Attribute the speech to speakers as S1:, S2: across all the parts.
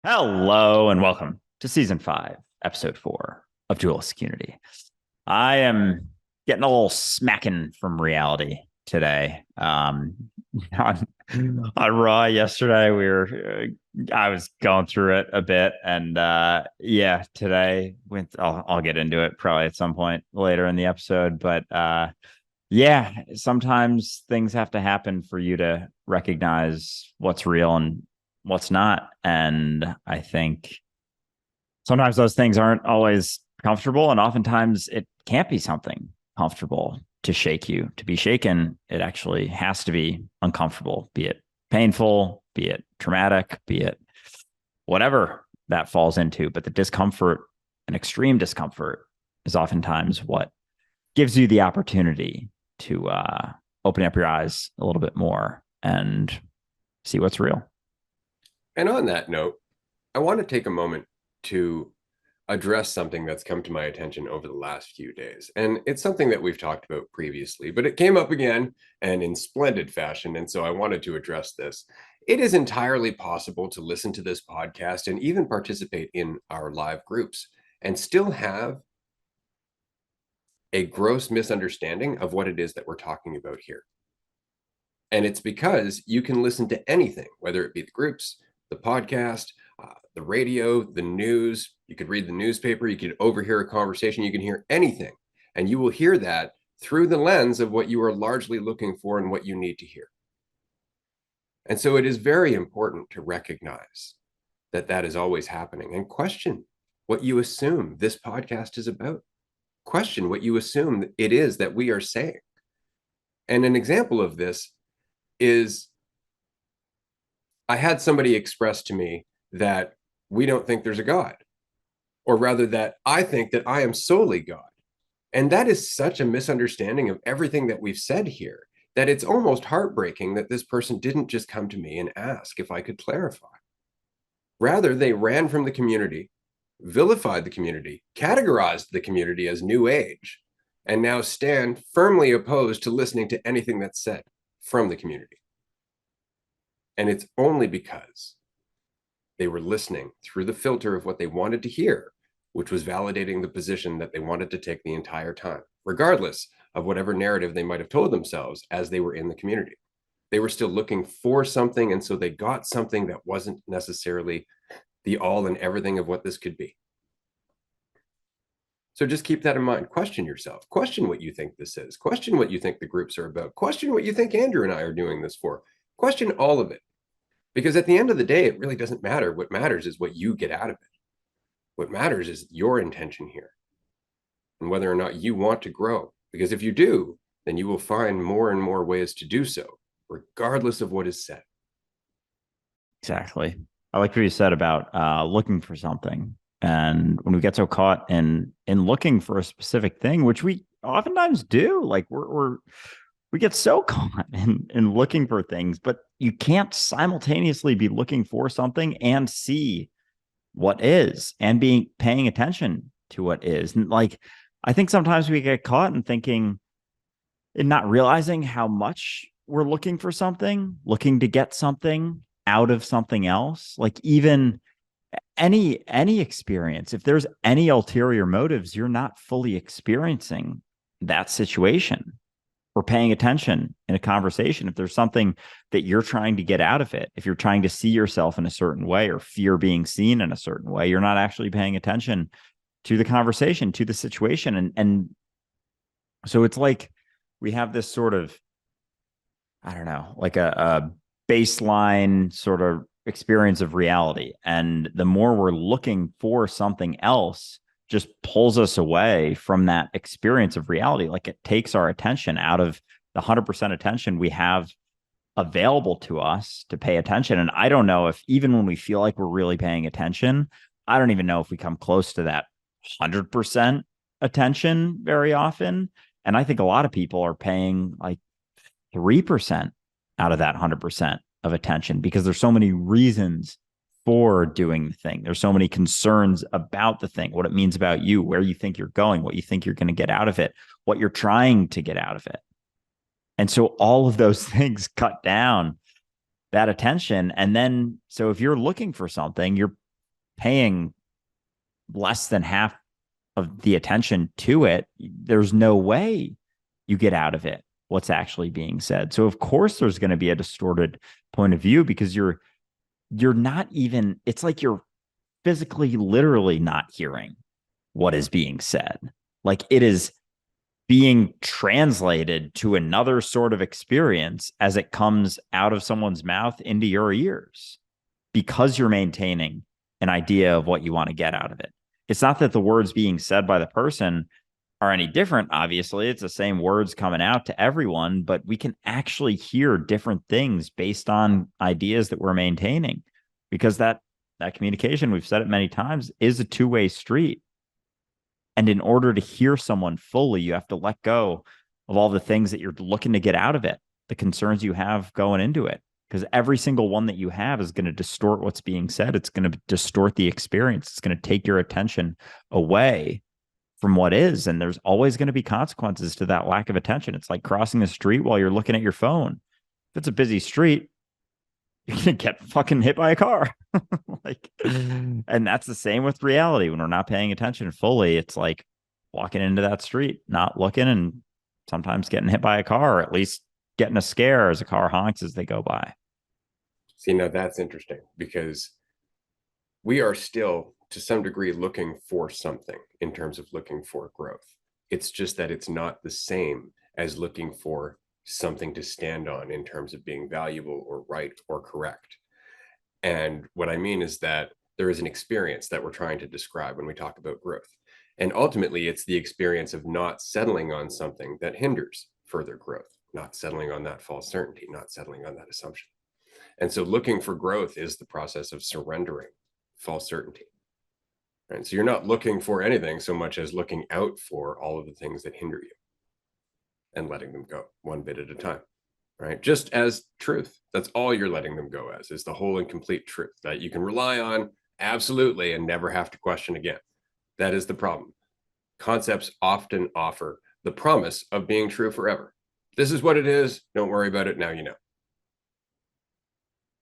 S1: Hello and welcome to season 5, episode 4 of Dualistic Unity. I am getting a little smacking from reality today. On Raw yesterday, I was going through it a bit, and today I'll get into it probably at some point later in the episode. But sometimes things have to happen for you to recognize what's real and what's not. And I think sometimes those things aren't always comfortable, and oftentimes it can't be something comfortable to shake you. To be shaken, it actually has to be uncomfortable, be it painful, be it traumatic, be it whatever that falls into. But the discomfort and extreme discomfort is oftentimes what gives you the opportunity to open up your eyes a little bit more and see what's real.
S2: And on that note, I want to take a moment to address something that's come to my attention over the last few days. And it's something that we've talked about previously, but it came up again and in splendid fashion. And so I wanted to address this. It is entirely possible to listen to this podcast and even participate in our live groups and still have a gross misunderstanding of what it is that we're talking about here. And it's because you can listen to anything, whether it be the groups, the podcast, the radio, the news. You could read the newspaper. You could overhear a conversation. You can hear anything. And you will hear that through the lens of what you are largely looking for and what you need to hear. And so it is very important to recognize that that is always happening and question what you assume this podcast is about. Question what you assume it is that we are saying. And an example of this is I had somebody express to me that we don't think there's a God, or rather that I think that I am solely God. And that is such a misunderstanding of everything that we've said here that it's almost heartbreaking that this person didn't just come to me and ask if I could clarify. Rather, they ran from the community, vilified the community, categorized the community as New Age, and now stand firmly opposed to listening to anything that's said from the community. And it's only because they were listening through the filter of what they wanted to hear, which was validating the position that they wanted to take the entire time, regardless of whatever narrative they might have told themselves as they were in the community. They were still looking for something, and so they got something that wasn't necessarily the all and everything of what this could be. So just keep that in mind. Question yourself. Question what you think this is. Question what you think the groups are about. Question what you think Andrew and I are doing this for. Question all of it. Because at the end of the day, it really doesn't matter. What matters is what you get out of it. What matters is your intention here and whether or not you want to grow. Because if you do, then you will find more and more ways to do so, regardless of what is said.
S1: Exactly. I like what you said about looking for something. And when we get so caught in looking for a specific thing, which we oftentimes do, like we get so caught in looking for things, but you can't simultaneously be looking for something and see what is and be paying attention to what is. And like, I think sometimes we get caught in thinking and not realizing how much we're looking for something, looking to get something out of something else. Like even any experience, if there's any ulterior motives, you're not fully experiencing that situation or paying attention in a conversation. If there's something that you're trying to get out of it, if you're trying to see yourself in a certain way or fear being seen in a certain way, you're not actually paying attention to the conversation, to the situation. And so it's like we have this sort of, I don't know, like a baseline sort of experience of reality. And the more we're looking for something else, just pulls us away from that experience of reality. Like it takes our attention out of the 100% attention we have available to us to pay attention. And I don't know if even when we feel like we're really paying attention, I don't even know if we come close to that 100% attention very often. And I think a lot of people are paying like 3% out of that 100% of attention because there's so many reasons for doing the thing. There's so many concerns about the thing, what it means about you, where you think you're going, what you think you're going to get out of it, what you're trying to get out of it. And so all of those things cut down that attention. And then, so if you're looking for something, you're paying less than half of the attention to it, there's no way you get out of it what's actually being said. So of course there's going to be a distorted point of view, because you're not even, it's like you're physically, literally not hearing what is being said. Like it is being translated to another sort of experience as it comes out of someone's mouth into your ears, because you're maintaining an idea of what you want to get out of it. It's not that the words being said by the person are any different. Obviously, it's the same words coming out to everyone, but we can actually hear different things based on ideas that we're maintaining, because that communication, we've said it many times, is a two-way street. And in order to hear someone fully, you have to let go of all the things that you're looking to get out of it, the concerns you have going into it, because every single one that you have is going to distort what's being said. It's going to distort the experience. It's going to take your attention away from what is. And there's always going to be consequences to that lack of attention. It's like crossing the street while you're looking at your phone. If it's a busy street, you're going to get fucking hit by a car. Like, and that's the same with reality. When we're not paying attention fully, it's like walking into that street, not looking, and sometimes getting hit by a car, or at least getting a scare as a car honks as they go by.
S2: See, now that's interesting, because we are still, to some degree, looking for something in terms of looking for growth. It's just that it's not the same as looking for something to stand on in terms of being valuable or right or correct. And what I mean is that there is an experience that we're trying to describe when we talk about growth. And ultimately, it's the experience of not settling on something that hinders further growth, not settling on that false certainty, not settling on that assumption. And so looking for growth is the process of surrendering false certainty. Right? So you're not looking for anything so much as looking out for all of the things that hinder you and letting them go one bit at a time. Right? Just as truth. That's all you're letting them go as, is the whole and complete truth that you can rely on absolutely and never have to question again. That is the problem. Concepts often offer the promise of being true forever. This is what it is. Don't worry about it. Now you know.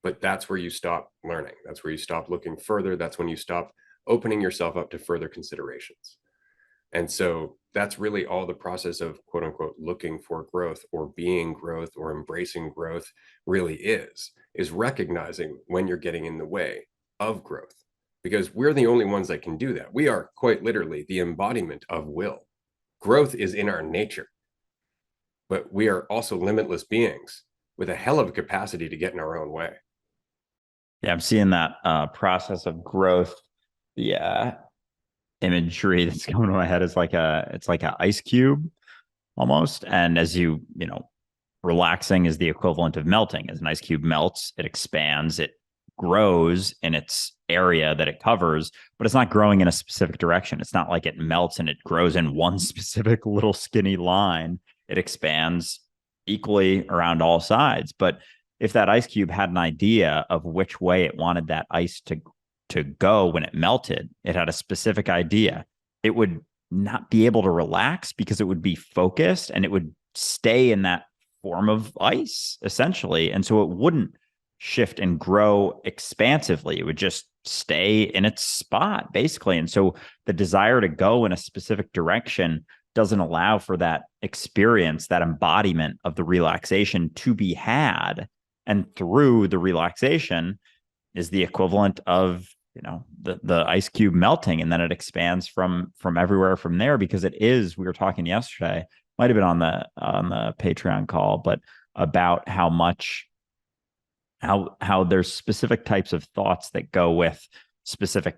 S2: But that's where you stop learning. That's where you stop looking further. That's when you stop opening yourself up to further considerations. And so that's really all the process of, quote unquote, looking for growth or being growth or embracing growth really is recognizing when you're getting in the way of growth, because we're the only ones that can do that. We are quite literally the embodiment of will. Growth is in our nature, but we are also limitless beings with a hell of a capacity to get in our own way.
S1: Yeah, I'm seeing that process of growth. Yeah, imagery that's coming to my head is it's like an ice cube almost. And as relaxing is the equivalent of melting. As an ice cube melts, it expands, it grows in its area that it covers, but it's not growing in a specific direction. It's not like it melts and it grows in one specific little skinny line. It expands equally around all sides. But if that ice cube had an idea of which way it wanted that ice to go when it melted, it had a specific idea, it would not be able to relax because it would be focused and it would stay in that form of ice essentially. And so it wouldn't shift and grow expansively. It would just stay in its spot basically. And so the desire to go in a specific direction doesn't allow for that experience, that embodiment of the relaxation to be had. And through the relaxation is the equivalent of the ice cube melting, and then it expands from everywhere from there, because it is, we were talking yesterday, might have been on the Patreon call, but about how there's specific types of thoughts that go with specific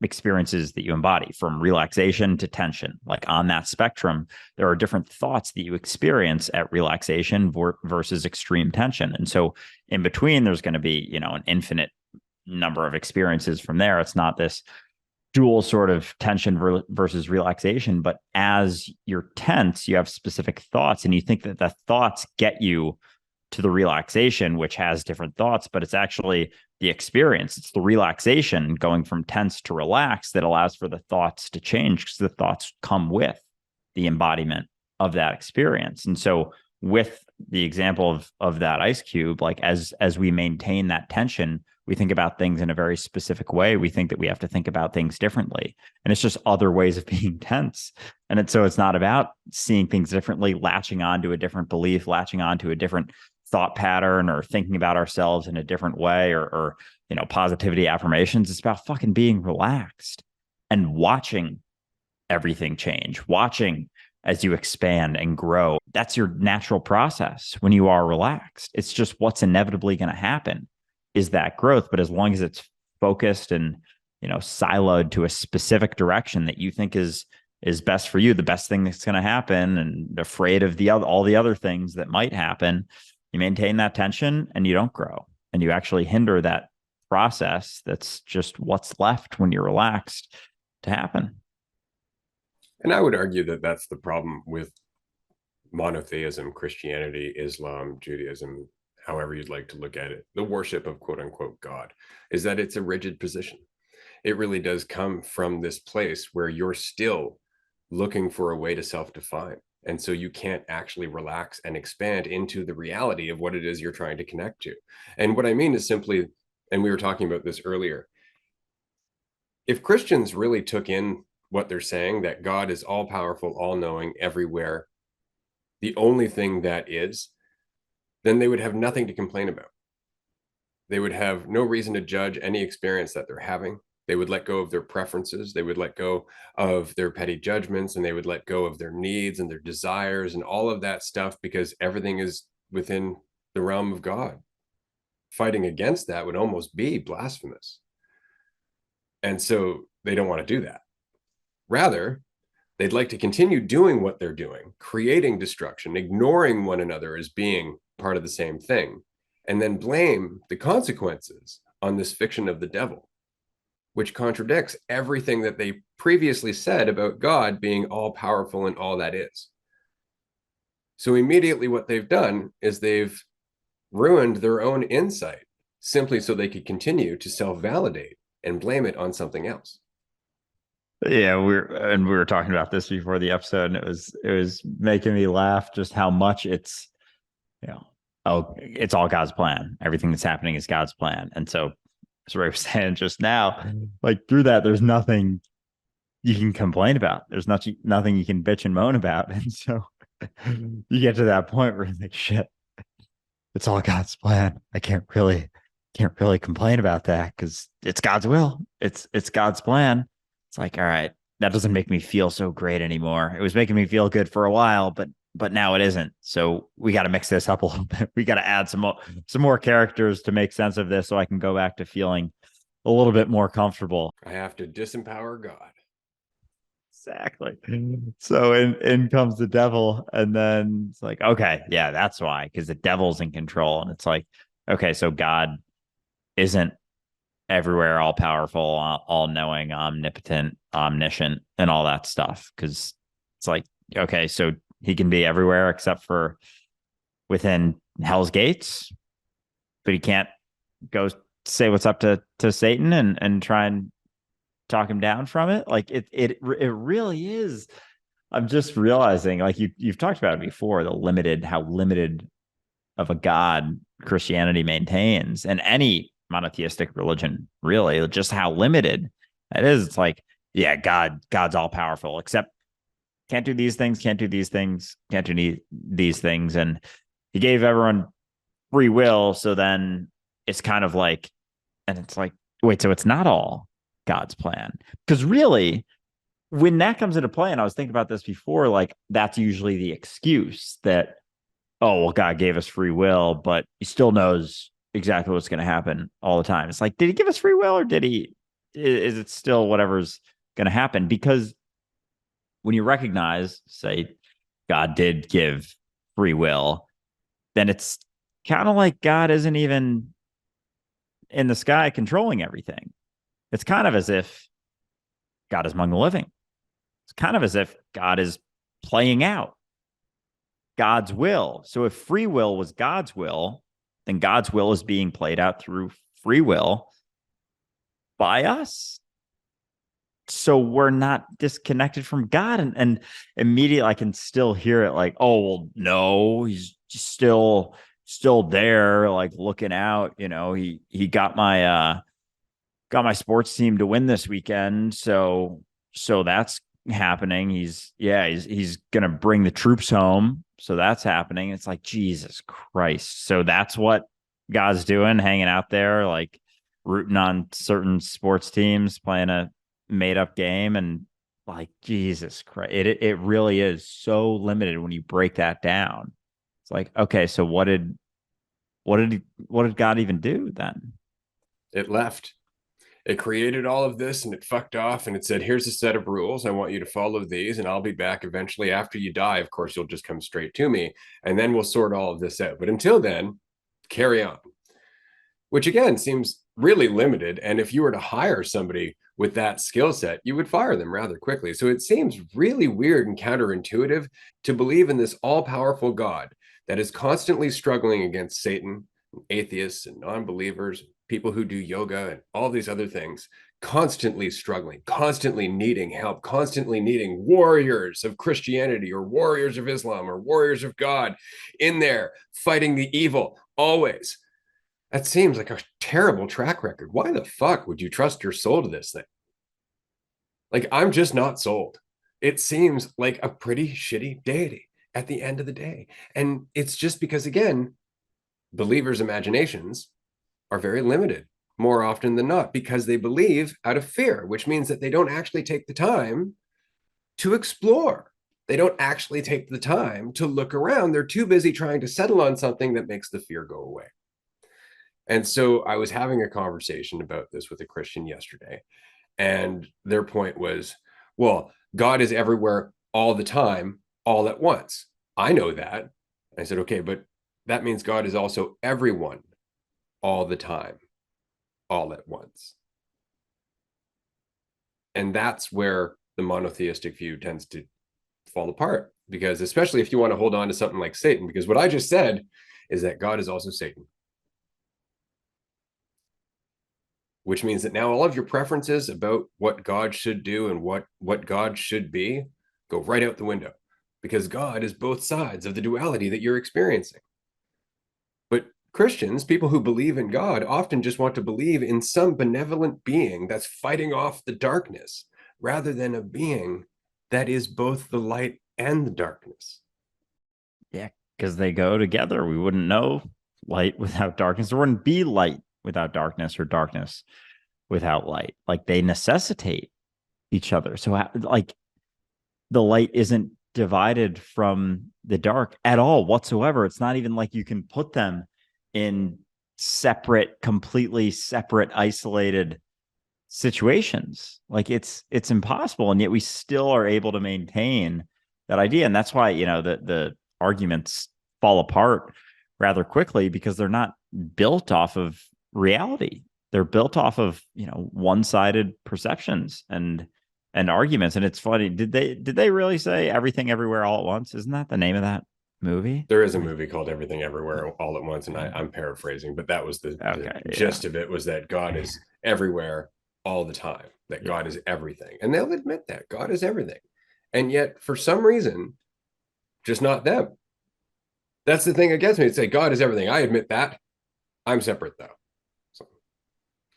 S1: experiences that you embody, from relaxation to tension. Like on that spectrum, there are different thoughts that you experience at relaxation versus extreme tension. And so in between, there's going to be, an infinite number of experiences from there. It's not this dual sort of tension versus relaxation, but as you're tense, you have specific thoughts, and you think that the thoughts get you to the relaxation, which has different thoughts, but it's actually the experience. It's the relaxation going from tense to relaxed that allows for the thoughts to change, because the thoughts come with the embodiment of that experience. And so with the example of that ice cube, like as we maintain that tension, we think about things in a very specific way. We think that we have to think about things differently. And it's just other ways of being tense. And so it's not about seeing things differently, latching on to a different belief, latching on to a different thought pattern, or thinking about ourselves in a different way, or positivity affirmations. It's about fucking being relaxed and watching everything change, watching as you expand and grow. That's your natural process when you are relaxed. It's just what's inevitably going to happen is that growth. But as long as it's focused and, siloed to a specific direction that you think is best for you, the best thing that's going to happen, and afraid of all the other things that might happen, you maintain that tension and you don't grow, and you actually hinder that process that's just what's left when you're relaxed to happen.
S2: And I would argue that that's the problem with monotheism, Christianity, Islam, Judaism, however you'd like to look at it, the worship of quote unquote God, is that it's a rigid position. It really does come from this place where you're still looking for a way to self-define. And so you can't actually relax and expand into the reality of what it is you're trying to connect to. And what I mean is simply, and we were talking about this earlier, if Christians really took in what they're saying, that God is all powerful, all knowing, everywhere, the only thing that is, then they would have nothing to complain about. They would have no reason to judge any experience that they're having. They would let go of their preferences. They would let go of their petty judgments, and they would let go of their needs and their desires and all of that stuff, because everything is within the realm of God. Fighting against that would almost be blasphemous. And so they don't want to do that. Rather, they'd like to continue doing what they're doing, creating destruction, ignoring one another as being part of the same thing, and then blame the consequences on this fiction of the devil, which contradicts everything that they previously said about God being all powerful and all that is. So immediately what they've done is they've ruined their own insight simply so they could continue to self-validate and blame it on something else.
S1: Yeah, we were talking about this before the episode, and it was making me laugh just how much it's, it's all God's plan. Everything that's happening is God's plan. And so, as Ray was saying just now, like through that, there's nothing you can complain about. There's nothing you can bitch and moan about. And so you get to that point where you're like, shit, it's all God's plan. I can't really complain about that because it's God's will. It's God's plan. It's like, all right, that doesn't make me feel so great anymore. It was making me feel good for a while, but now it isn't. So we got to mix this up a little bit. We got to add some more characters to make sense of this so I can go back to feeling a little bit more comfortable.
S2: I have to disempower God.
S1: Exactly. So in comes the devil, and then it's like, okay, yeah, that's why, because the devil's in control. And it's like, okay, so God isn't everywhere, all powerful, all knowing, omnipotent, omniscient, and all that stuff. Because it's like, okay, so he can be everywhere except for within Hell's Gates, but he can't go say what's up to Satan and try and talk him down from it. Like it really is. I'm just realizing, like you've talked about it before, how limited of a God Christianity maintains, and any monotheistic religion, really, just how limited it is. It's like, yeah, God's all powerful, except can't do these things, can't do these things, can't do these things. And he gave everyone free will. So then it's kind of like, and it's like, wait, so it's not all God's plan? Because really, when that comes into play, and I was thinking about this before, like that's usually the excuse that, oh, well, God gave us free will, but he still knows exactly what's going to happen all the time. It's like, did he give us free will, or is it still whatever's going to happen? Because when you recognize, say, God did give free will, then it's kind of like God isn't even in the sky controlling everything. It's kind of as if God is among the living. It's kind of as if God is playing out God's will. So if free will was God's will, then God's will is being played out through free will by us. so we're not disconnected from God. And immediately I can still hear it like, oh, well, no, he's just still there, like looking out. He got my sports team to win this weekend. So that's happening. He's gonna bring the troops home. So that's happening. It's like, Jesus Christ. So that's what God's doing, hanging out there, like rooting on certain sports teams, playing a made up game. And like, Jesus Christ, it really is so limited when you break that down. It's like, okay, so what did God even do then?
S2: It left. It created all of this and it fucked off and it said, here's a set of rules. I want you to follow these and I'll be back eventually after you die. Of course, you'll just come straight to me and then we'll sort all of this out. But until then, carry on, which again seems really limited. And if you were to hire somebody with that skill set, you would fire them rather quickly. So it seems really weird and counterintuitive to believe in this all powerful God that is constantly struggling against Satan, atheists and non-believers, people who do yoga and all these other things, constantly struggling, constantly needing help, constantly needing warriors of Christianity or warriors of Islam or warriors of God in there fighting the evil always. That seems like a terrible track record. Why the fuck would you trust your soul to this thing? Like, I'm just not sold. It seems like a pretty shitty deity at the end of the day. And it's just because, again, believers' imaginations are very limited more often than not because they believe out of fear, which means that they don't actually take the time to explore. They don't actually take the time to look around. They're too busy trying to settle on something that makes the fear go away. And so I was having a conversation about this with a Christian yesterday, and their point was, well, God is everywhere all the time, all at once. I know that. I said, okay, but that means God is also everyone all the time, all at once. And that's where the monotheistic view tends to fall apart, because especially if you want to hold on to something like Satan, because what I just said is that God is also Satan, which means that now all of your preferences about what God should do and what God should be go right out the window, because God is both sides of the duality that you're experiencing. But Christians, people who believe in God, often just want to believe in some benevolent being that's fighting off the darkness rather than a being that is both the light and the darkness.
S1: Yeah, because they go together. We wouldn't know light without darkness. There wouldn't be light without darkness or darkness without light. Like they necessitate each other. So like the light isn't divided from the dark at all whatsoever. It's not even like you can put them in separate, completely separate, isolated situations. Like it's impossible. And yet we still are able to maintain that idea. And that's why, the arguments fall apart rather quickly, because they're not built off of reality. They're built off of, one-sided perceptions and arguments. And it's funny. Did they really say everything everywhere all at once? Isn't that the name of that movie?
S2: There is a movie called Everything Everywhere All at Once, and I'm paraphrasing, but that was the gist of it, was that God is everywhere all the time, that God is everything. And they'll admit that God is everything. And yet, for some reason, just not them. That's the thing that gets me. It's like, God is everything. I admit that. I'm separate, though. So,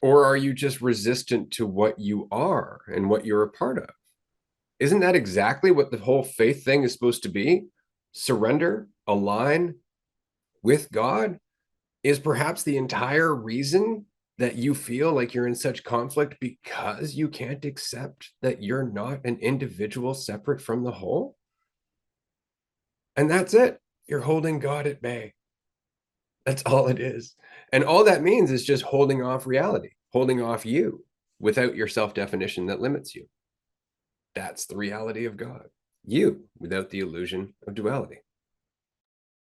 S2: or are you just resistant to what you are and what you're a part of? Isn't that exactly what the whole faith thing is supposed to be? Surrender, align with God is perhaps the entire reason that you feel like you're in such conflict, because you can't accept that you're not an individual separate from the whole. And that's it. You're holding God at bay. That's all it is. And all that means is just holding off reality, holding off you without your self-definition that limits you. That's the reality of God. You without the illusion of duality.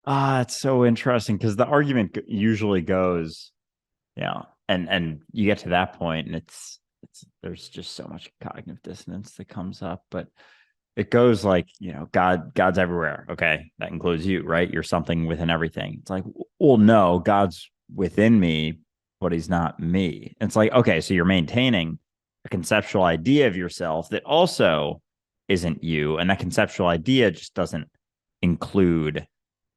S1: It's so interesting, because the argument usually goes, and you get to that point and it's there's just so much cognitive dissonance that comes up, but it goes like, God's everywhere. Okay, that includes you, right? You're something within everything. It's like, well, no, God's within me, but he's not me. And it's like, okay, so you're maintaining a conceptual idea of yourself that also isn't you. And that conceptual idea just doesn't include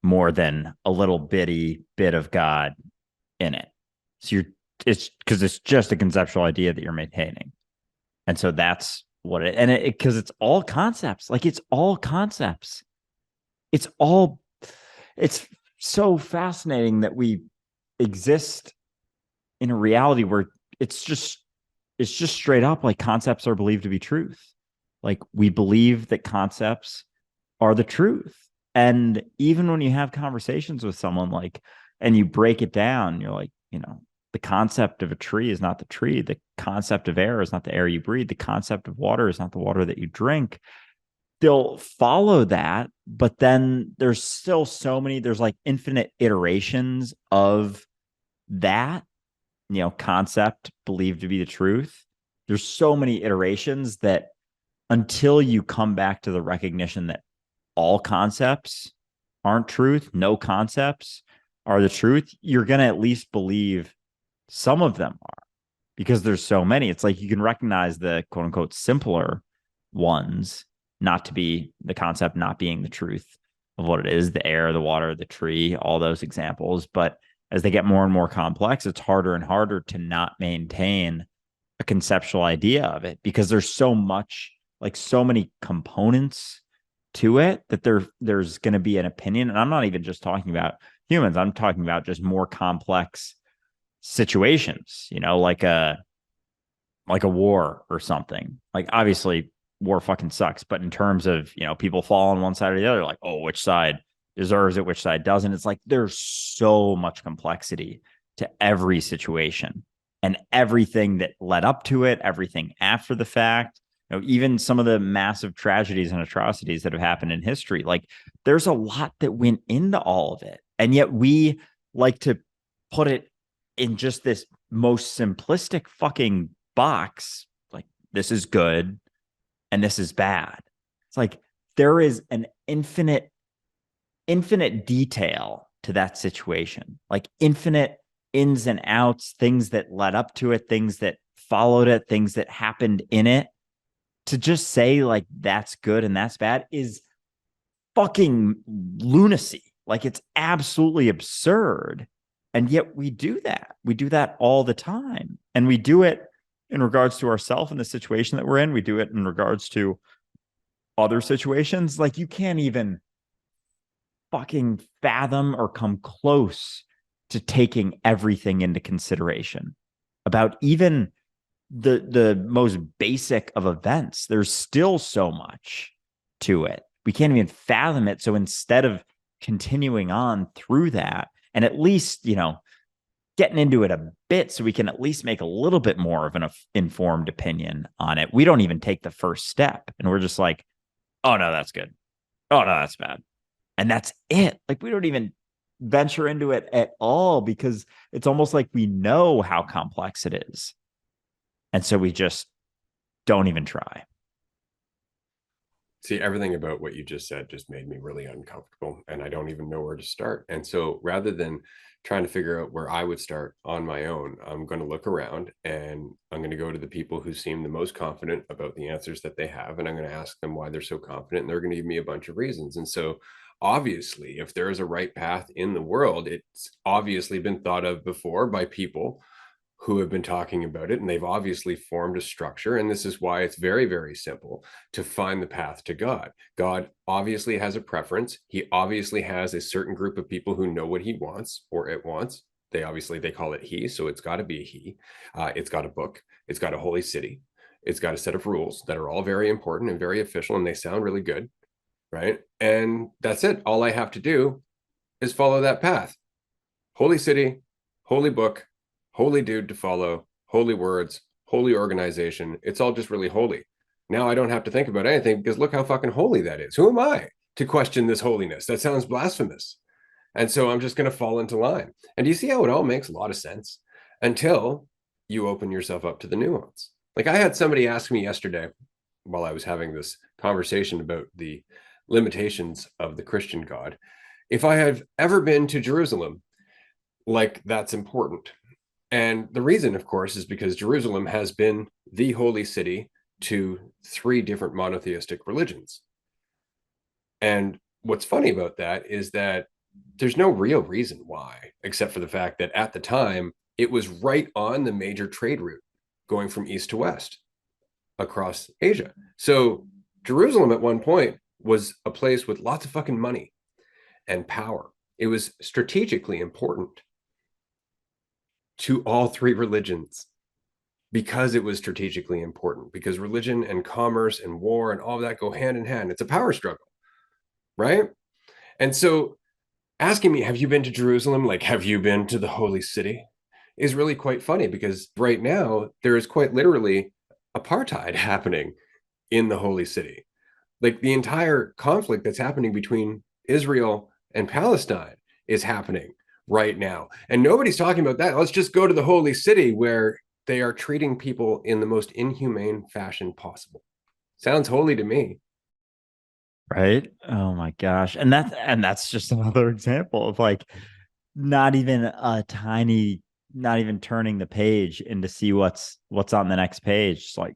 S1: more than a little bitty bit of God in it. So it's because it's just a conceptual idea that you're maintaining. And so that's what it, and because it's all concepts, like it's all concepts. It's all, it's so fascinating that we exist in a reality where it's just straight up like concepts are believed to be truth. Like we believe that concepts are the truth. And even when you have conversations with someone like, and you break it down, you're like, the concept of a tree is not the tree. The concept of air is not the air you breathe. The concept of water is not the water that you drink. They'll follow that, but then there's still there's like infinite iterations of that, concept believed to be the truth. There's so many iterations that until you come back to the recognition that all concepts aren't truth, no concepts are the truth, you're going to at least believe some of them are, because there's so many. It's like you can recognize the quote unquote simpler ones not to be the concept, not being the truth of what it is, the air, the water, the tree, all those examples. But as they get more and more complex, it's harder and harder to not maintain a conceptual idea of it, because there's so much, like so many components to it, that there's going to be an opinion. And I'm not even just talking about humans. I'm talking about just more complex situations, like a war or something. Like obviously war fucking sucks, but in terms of, people fall on one side or the other, like, oh, which side deserves it, which side doesn't. It's like there's so much complexity to every situation, and everything that led up to it, everything after the fact, even some of the massive tragedies and atrocities that have happened in history. Like there's a lot that went into all of it. And yet we like to put it in just this most simplistic fucking box. Like this is good and this is bad. It's like there is an infinite detail to that situation, like infinite ins and outs, things that led up to it, things that followed it, things that happened in it. To just say like that's good and that's bad is fucking lunacy. Like it's absolutely absurd. And yet we do that. We do that all the time. And we do it in regards to ourselves and the situation that we're in. We do it in regards to other situations. Like you can't even fucking fathom or come close to taking everything into consideration about even the most basic of events. There's still so much to it. We can't even fathom it. So instead of continuing on through that and at least, getting into it a bit so we can at least make a little bit more of an informed opinion on it, we don't even take the first step. And we're just like, oh no, that's good. Oh no, that's bad. And that's it. Like we don't even venture into it at all, because it's almost like we know how complex it is. And so we just don't even try.
S2: See, everything about what you just said just made me really uncomfortable, and I don't even know where to start. And so rather than trying to figure out where I would start on my own, I'm going to look around and I'm going to go to the people who seem the most confident about the answers that they have. And I'm going to ask them why they're so confident. And they're going to give me a bunch of reasons. And so obviously, if there is a right path in the world, it's obviously been thought of before by people who have been talking about it, and they've obviously formed a structure. And this is why it's very, very simple to find the path to God. God obviously has a preference. He obviously has a certain group of people who know what he wants or it wants. They call it he, so it's got to be a he. It's got a book. It's got a holy city. It's got a set of rules that are all very important and very official, and they sound really good, right? And that's it. All I have to do is follow that path. Holy city, holy book, holy dude to follow, holy words, holy organization. It's all just really holy. Now I don't have to think about anything, because look how fucking holy that is. Who am I to question this holiness? That sounds blasphemous. And so I'm just going to fall into line. And you see how it all makes a lot of sense until you open yourself up to the nuance. Like I had somebody ask me yesterday while I was having this conversation about the limitations of the Christian God, if I have ever been to Jerusalem, like that's important. And the reason, of course, is because Jerusalem has been the holy city to 3 different monotheistic religions. And what's funny about that is that there's no real reason why, except for the fact that at the time, it was right on the major trade route going from east to west across Asia. So Jerusalem at one point was a place with lots of fucking money and power. It was strategically important to all 3 religions because it was strategically important, because religion and commerce and war and all of that go hand in hand. It's a power struggle, right? And so asking me, have you been to Jerusalem? Like, have you been to the holy city? Is really quite funny, because right now there is quite literally apartheid happening in the holy city. Like, the entire conflict that's happening between Israel and Palestine is happening right now. And nobody's talking about that. Let's just go to the holy city where they are treating people in the most inhumane fashion possible. Sounds holy to me.
S1: Right? Oh my gosh. And that's just another example of like not even a tiny, not even turning the page and to see what's on the next page. It's like,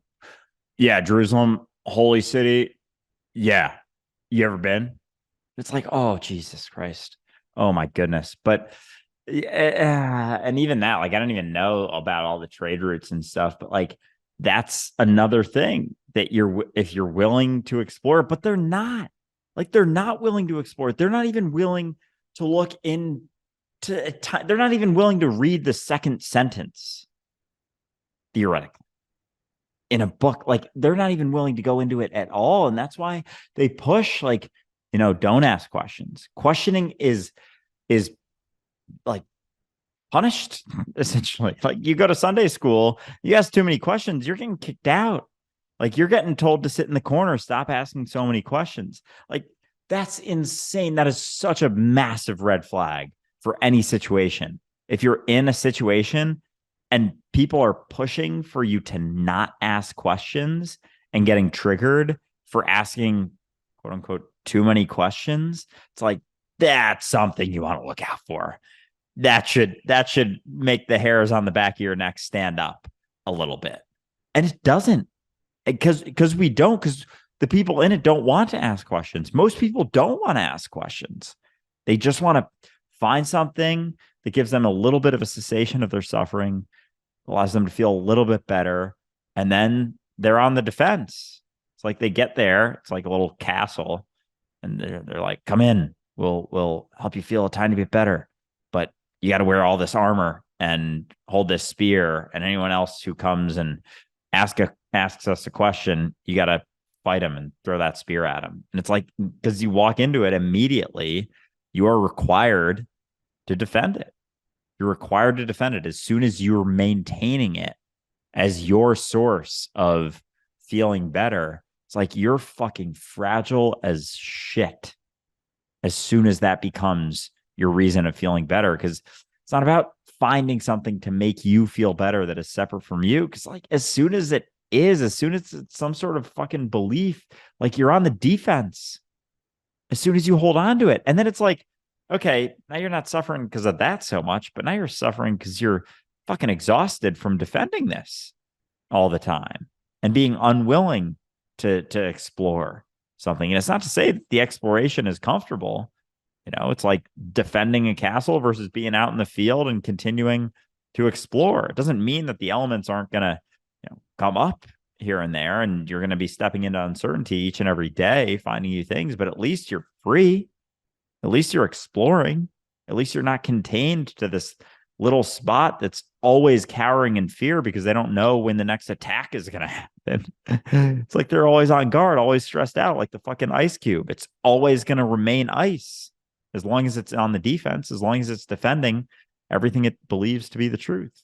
S1: yeah, Jerusalem, holy city. Yeah. You ever been? It's like, oh, Jesus Christ. Oh my goodness. But and even that, like, I don't even know about all the trade routes and stuff, but like, that's another thing that if you're willing to explore, but they're not. Like, they're not willing to explore it. They're not even willing to look into they're not even willing to read the second sentence, theoretically, in a book. Like, they're not even willing to go into it at all. And that's why they push, like, don't ask questions. Questioning is like punished, essentially. Like, you go to Sunday school, you ask too many questions, you're getting kicked out. Like, you're getting told to sit in the corner, stop asking so many questions. Like, that's insane. That is such a massive red flag for any situation. If you're in a situation and people are pushing for you to not ask questions and getting triggered for asking, quote unquote, too many questions, it's like, that's something you want to look out for. That should make the hairs on the back of your neck stand up a little bit. And it doesn't, because the people in it don't want to ask questions. Most people don't want to ask questions. They just want to find something that gives them a little bit of a cessation of their suffering, allows them to feel a little bit better, and then they're on the defense. It's like they get there, it's like a little castle, and they're like, come in, we'll help you feel a tiny bit better, but you got to wear all this armor and hold this spear, and anyone else who comes and asks us a question, you got to fight him and throw that spear at him. And it's like, because you walk into it immediately, you are required to defend it. You're required to defend it as soon as you're maintaining it as your source of feeling better. It's like, you're fucking fragile as shit as soon as that becomes your reason of feeling better, because it's not about finding something to make you feel better that is separate from you. Because like, as soon as it's some sort of fucking belief, like, you're on the defense as soon as you hold on to it. And then it's like, okay, now you're not suffering because of that so much, but now you're suffering because you're fucking exhausted from defending this all the time and being unwilling to explore something. And it's not to say that the exploration is comfortable. It's like defending a castle versus being out in the field and continuing to explore. It doesn't mean that the elements aren't going to, come up here and there, and you're going to be stepping into uncertainty each and every day, finding new things, but at least you're free. At least you're exploring. At least you're not contained to this little spot that's always cowering in fear because they don't know when the next attack is going to happen. It's like they're always on guard, always stressed out, like the fucking ice cube. It's always going to remain ice as long as it's on the defense, as long as it's defending everything it believes to be the truth.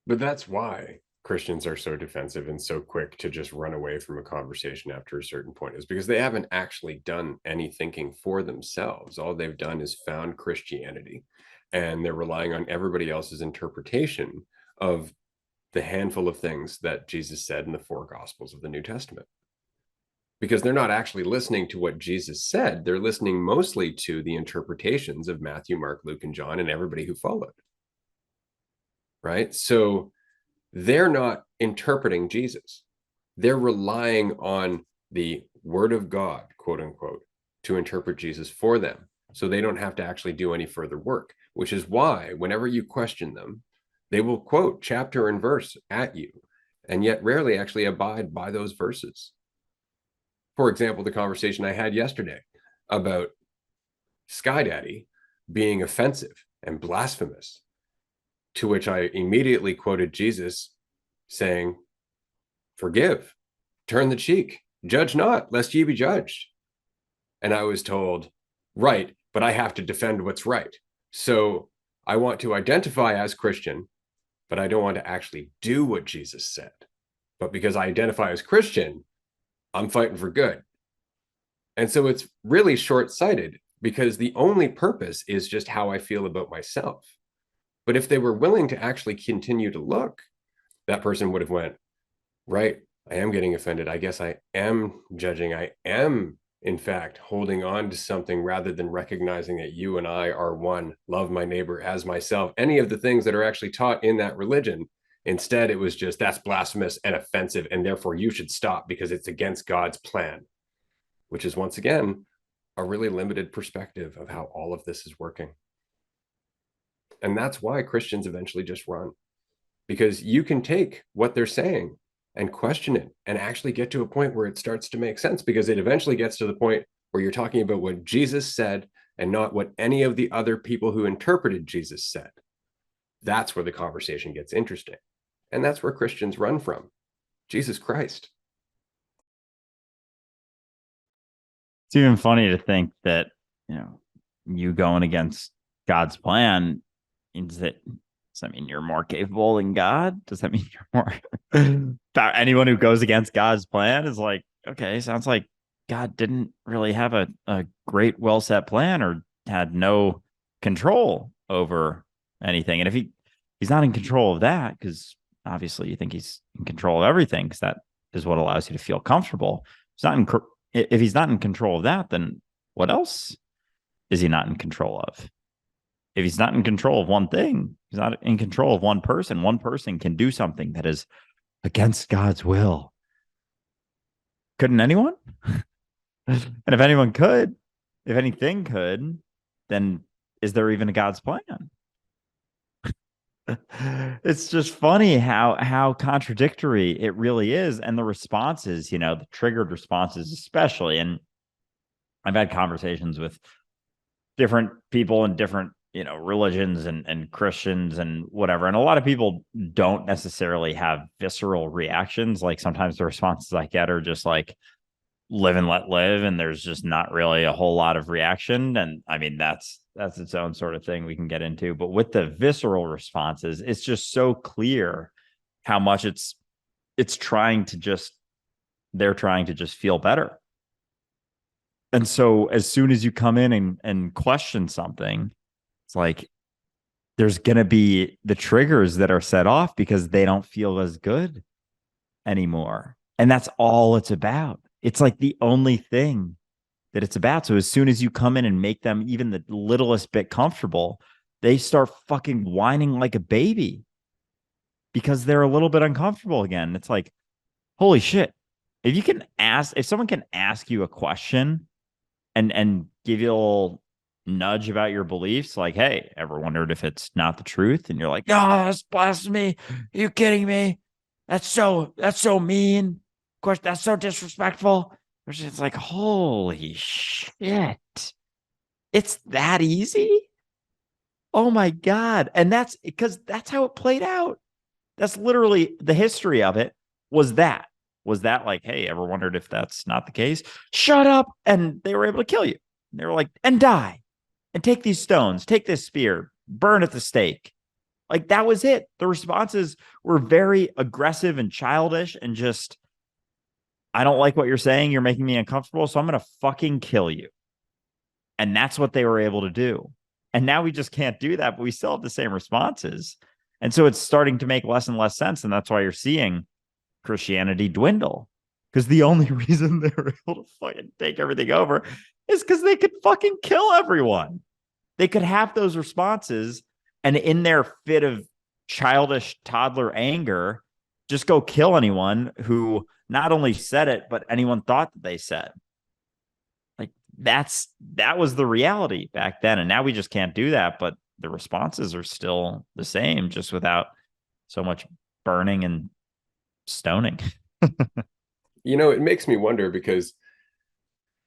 S2: But that's why Christians are so defensive and so quick to just run away from a conversation after a certain point, is because they haven't actually done any thinking for themselves. All they've done is found Christianity, and they're relying on everybody else's interpretation of the handful of things that Jesus said in the 4 Gospels of the New Testament. Because they're not actually listening to what Jesus said. They're listening mostly to the interpretations of Matthew, Mark, Luke, and John, and everybody who followed. right? So they're not interpreting Jesus. They're relying on the word of God, quote unquote, to interpret Jesus for them. So they don't have to actually do any further work, which is why whenever you question them, they will quote chapter and verse at you, and yet rarely actually abide by those verses. For example, the conversation I had yesterday about Sky Daddy being offensive and blasphemous, to which I immediately quoted Jesus saying, forgive, turn the cheek, judge not, lest ye be judged. And I was told, right, but I have to defend what's right. So I want to identify as Christian, but I don't want to actually do what Jesus said. But because I identify as Christian, I'm fighting for good. And so it's really short-sighted because the only purpose is just how I feel about myself. But if they were willing to actually continue to look, that person would have went, right, I am getting offended. I guess I am judging. I am, in fact, holding on to something rather than recognizing that you and I are one. Love my neighbor as myself. Any of the things that are actually taught in that religion. Instead, it was just, that's blasphemous and offensive, and therefore you should stop because it's against God's plan, which is, once again, a really limited perspective of how all of this is working. And that's why Christians eventually just run, because you can take what they're saying and question it and actually get to a point where it starts to make sense, because it eventually gets to the point where you're talking about what Jesus said and not what any of the other people who interpreted Jesus said. That's where the conversation gets interesting. And that's where Christians run from. Jesus Christ.
S1: It's even funny to think that, you going against God's plan means that, does that mean you're more capable than God? Does that mean you're more anyone who goes against God's plan is like, okay, sounds like God didn't really have a great, well set plan, or had no control over anything. And if he's not in control of that, because obviously you think he's in control of everything, because that is what allows you to feel comfortable. If he's not in control of that, then what else is he not in control of? If he's not in control of one thing, he's not in control of one person. One person can do something that is against God's will. Couldn't anyone? And if anyone could, if anything could, then is there even a God's plan? It's just funny how contradictory it really is. And the responses, the triggered responses, especially. And I've had conversations with different people in different, religions and Christians and whatever. And a lot of people don't necessarily have visceral reactions. Like sometimes the responses I get are just like, live and let live, and there's just not really a whole lot of reaction. And I mean, that's its own sort of thing we can get into. But with the visceral responses, it's just so clear how much they're trying to just feel better. And so as soon as you come in and question something, it's like there's going to be the triggers that are set off because they don't feel as good anymore. And that's all it's about. It's like the only thing that it's about. So as soon as you come in and make them even the littlest bit comfortable, they start fucking whining like a baby because they're a little bit uncomfortable again. It's like, holy shit. If someone can ask you a question and give you a little nudge about your beliefs, like, hey, ever wondered if it's not the truth? And you're like, no, that's blasphemy. Are you kidding me? That's so mean. Of course, that's so disrespectful. It's like, holy shit. It's that easy? Oh my God. And that's because that's how it played out. That's literally the history of it was that. Was that like, hey, ever wondered if that's not the case? Shut up. And they were able to kill you. They were like, and die. And take these stones, take this spear, burn at the stake. Like that was it. The responses were very aggressive and childish and just, I don't like what you're saying. You're making me uncomfortable. So I'm going to fucking kill you. And that's what they were able to do. And now we just can't do that, but we still have the same responses. And so it's starting to make less and less sense. And that's why you're seeing Christianity dwindle. Because the only reason they were able to fucking take everything over is because they could fucking kill everyone. They could have those responses. And in their fit of childish toddler anger, just go kill anyone who not only said it, but anyone thought that they said. Like that was the reality back then. And now we just can't do that. But the responses are still the same, just without so much burning and stoning.
S2: It makes me wonder because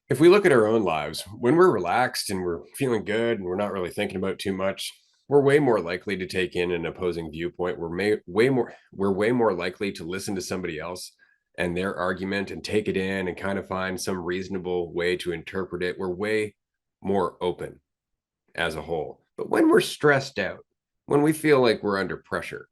S2: if we look at our own lives, when we're relaxed and we're feeling good and we're not really thinking about too much, we're way more likely to take in an opposing viewpoint. We're way more likely to listen to somebody else and their argument and take it in and kind of find some reasonable way to interpret it. We're way more open as a whole. But when we're stressed out, when we feel like we're under pressure,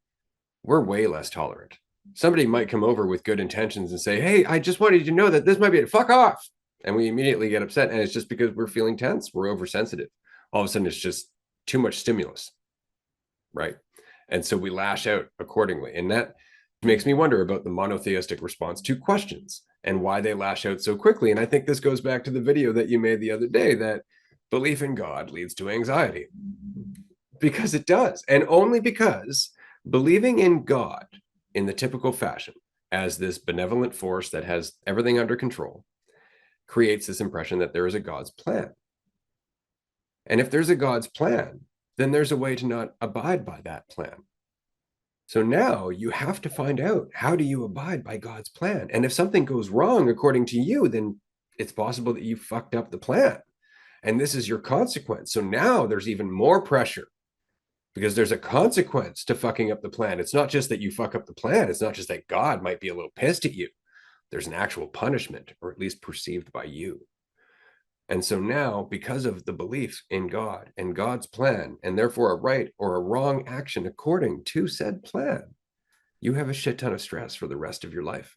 S2: we're way less tolerant. Somebody might come over with good intentions and say, "Hey, I just wanted you to know that this might be a fuck off." And we immediately get upset. And it's just because we're feeling tense. We're oversensitive. All of a sudden, it's just too much stimulus. Right. And so we lash out accordingly. And that makes me wonder about the monotheistic response to questions and why they lash out so quickly. And I think this goes back to the video that you made the other day, that belief in God leads to anxiety, because it does. And only because believing in God in the typical fashion as this benevolent force that has everything under control creates this impression that there is a God's plan. And if there's a God's plan, then there's a way to not abide by that plan. So now you have to find out, how do you abide by God's plan? And if something goes wrong according to you, then it's possible that you fucked up the plan. And this is your consequence. So now there's even more pressure because there's a consequence to fucking up the plan. It's not just that you fuck up the plan. It's not just that God might be a little pissed at you. There's an actual punishment, or at least perceived by you. And so now, because of the belief in God and God's plan, and therefore a right or a wrong action according to said plan, you have a shit ton of stress for the rest of your life,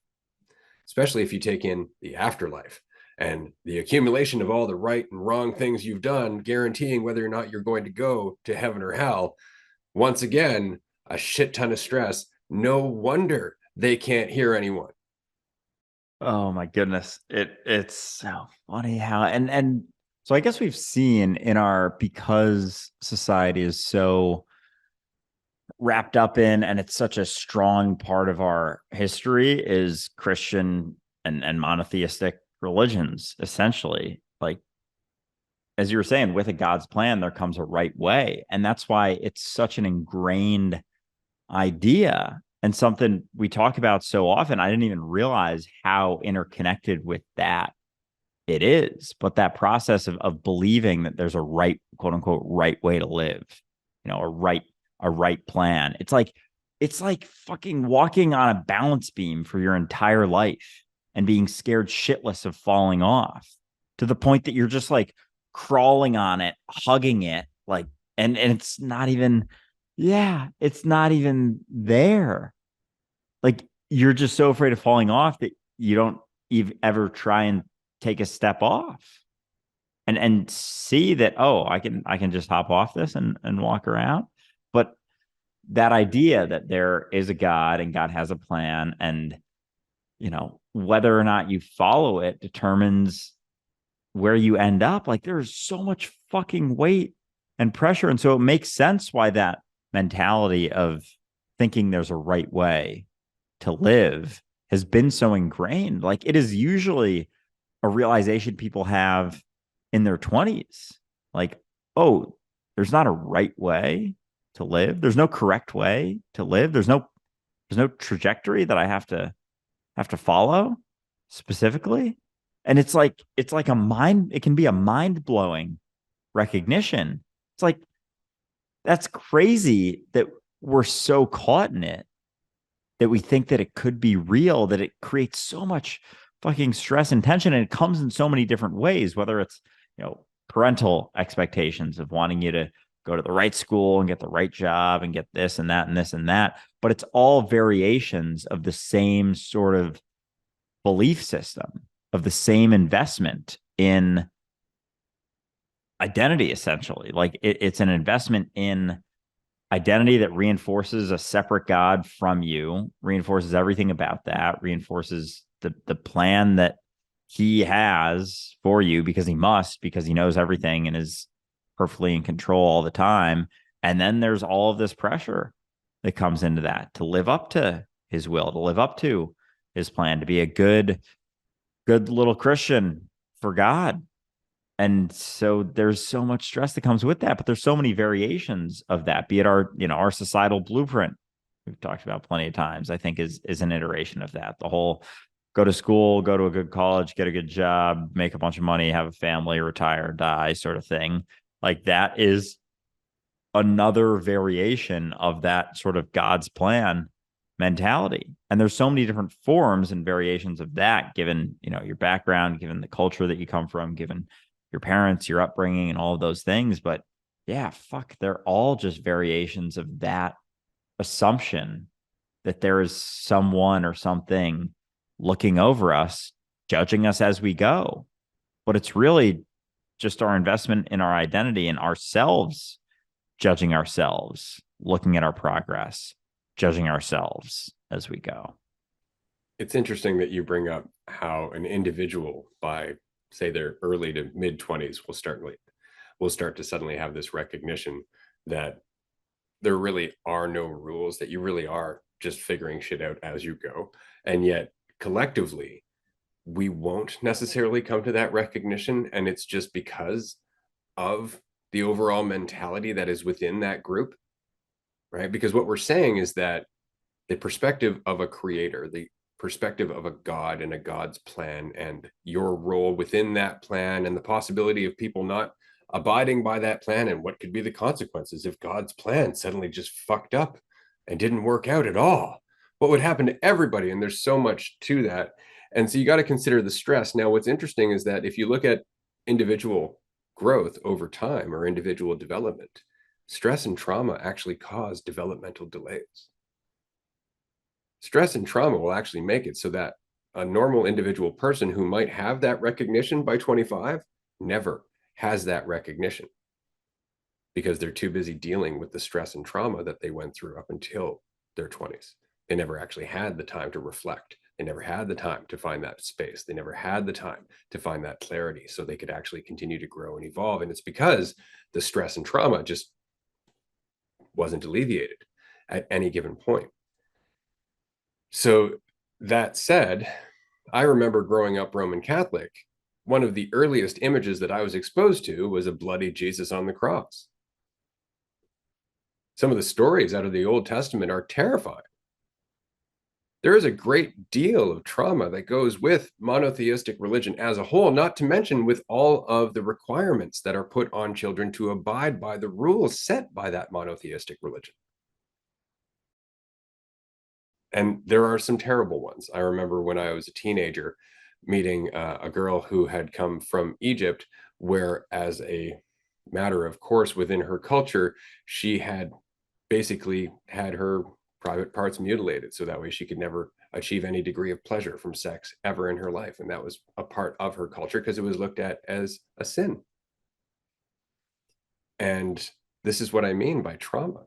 S2: especially if you take in the afterlife and the accumulation of all the right and wrong things you've done, guaranteeing whether or not you're going to go to heaven or hell. Once again, a shit ton of stress. No wonder they can't hear anyone.
S1: Oh my goodness. It's so funny how and so I guess we've seen in our, because society is so wrapped up in, and it's such a strong part of our history, is Christian and monotheistic religions, essentially. Like, as you were saying, with a God's plan, there comes a right way. And that's why it's such an ingrained idea and something we talk about so often. I didn't even realize how interconnected with that it is. But that process of believing that there's a right, quote unquote, right way to live, a right plan. It's like fucking walking on a balance beam for your entire life and being scared shitless of falling off, to the point that you're just like crawling on it, hugging it, like, and it's not even, yeah, it's not even there. Like, you're just so afraid of falling off that you don't ever try and take a step off and see that, oh, I can just hop off this and walk around. But that idea that there is a God and God has a plan, and whether or not you follow it determines where you end up. Like, there's so much fucking weight and pressure. And so it makes sense why that mentality of thinking there's a right way to live has been so ingrained. Like, it is usually a realization people have in their 20s. Like, oh, there's not a right way to live. There's no correct way to live. There's no trajectory that I have to follow specifically. And it's like it can be a mind-blowing recognition. It's like, that's crazy that we're so caught in it, that we think that it could be real, that it creates so much fucking stress and tension. And it comes in so many different ways, whether it's, parental expectations of wanting you to go to the right school and get the right job and get this and that and this and that. But it's all variations of the same sort of belief system, of the same investment in identity, essentially. Like, it's an investment in identity that reinforces a separate God from you, reinforces everything about that, reinforces the plan that he has for you, because he knows everything and is perfectly in control all the time. And then there's all of this pressure that comes into that, to live up to his will, to live up to his plan, to be a good little Christian for God. And so there's so much stress that comes with that, but there's so many variations of that, be it our societal blueprint we've talked about plenty of times, I think is an iteration of that. The whole go to school, go to a good college, get a good job, make a bunch of money, have a family, retire, die sort of thing. Like that is another variation of that sort of God's plan mentality. And there's so many different forms and variations of that, given, your background, given the culture that you come from, given your parents, your upbringing, and all of those things. But yeah, fuck, they're all just variations of that assumption that there is someone or something looking over us, judging us as we go. But it's really just our investment in our identity and ourselves, judging ourselves, looking at our progress, judging ourselves as we go.
S2: It's interesting that you bring up how an individual by, say, their early to mid 20s will start to suddenly have this recognition that there really are no rules, that you really are just figuring shit out as you go. And yet collectively, we won't necessarily come to that recognition. And it's just because of the overall mentality that is within that group, right? Because what we're saying is that the perspective of a creator, the perspective of a God and a God's plan, and your role within that plan, and the possibility of people not abiding by that plan, and what could be the consequences if God's plan suddenly just fucked up and didn't work out at all. What would happen to everybody? And there's so much to that. And so you got to consider the stress. Now, what's interesting is that if you look at individual growth over time or individual development, stress and trauma actually cause developmental delays. Stress and trauma will actually make it so that a normal individual person who might have that recognition by 25 never has that recognition, because they're too busy dealing with the stress and trauma that they went through up until their 20s. They never actually had the time to reflect. They never had the time to find that space. They never had the time to find that clarity so they could actually continue to grow and evolve. And it's because the stress and trauma just wasn't alleviated at any given point. So that said, I remember growing up Roman Catholic, one of the earliest images that I was exposed to was a bloody Jesus on the cross. Some of the stories out of the Old Testament are terrifying. There is a great deal of trauma that goes with monotheistic religion as a whole, not to mention with all of the requirements that are put on children to abide by the rules set by that monotheistic religion. And there are some terrible ones. I remember when I was a teenager meeting a girl who had come from Egypt, where as a matter of course within her culture, she had basically had her private parts mutilated so that way she could never achieve any degree of pleasure from sex ever in her life. And that was a part of her culture because it was looked at as a sin. And this is what I mean by trauma.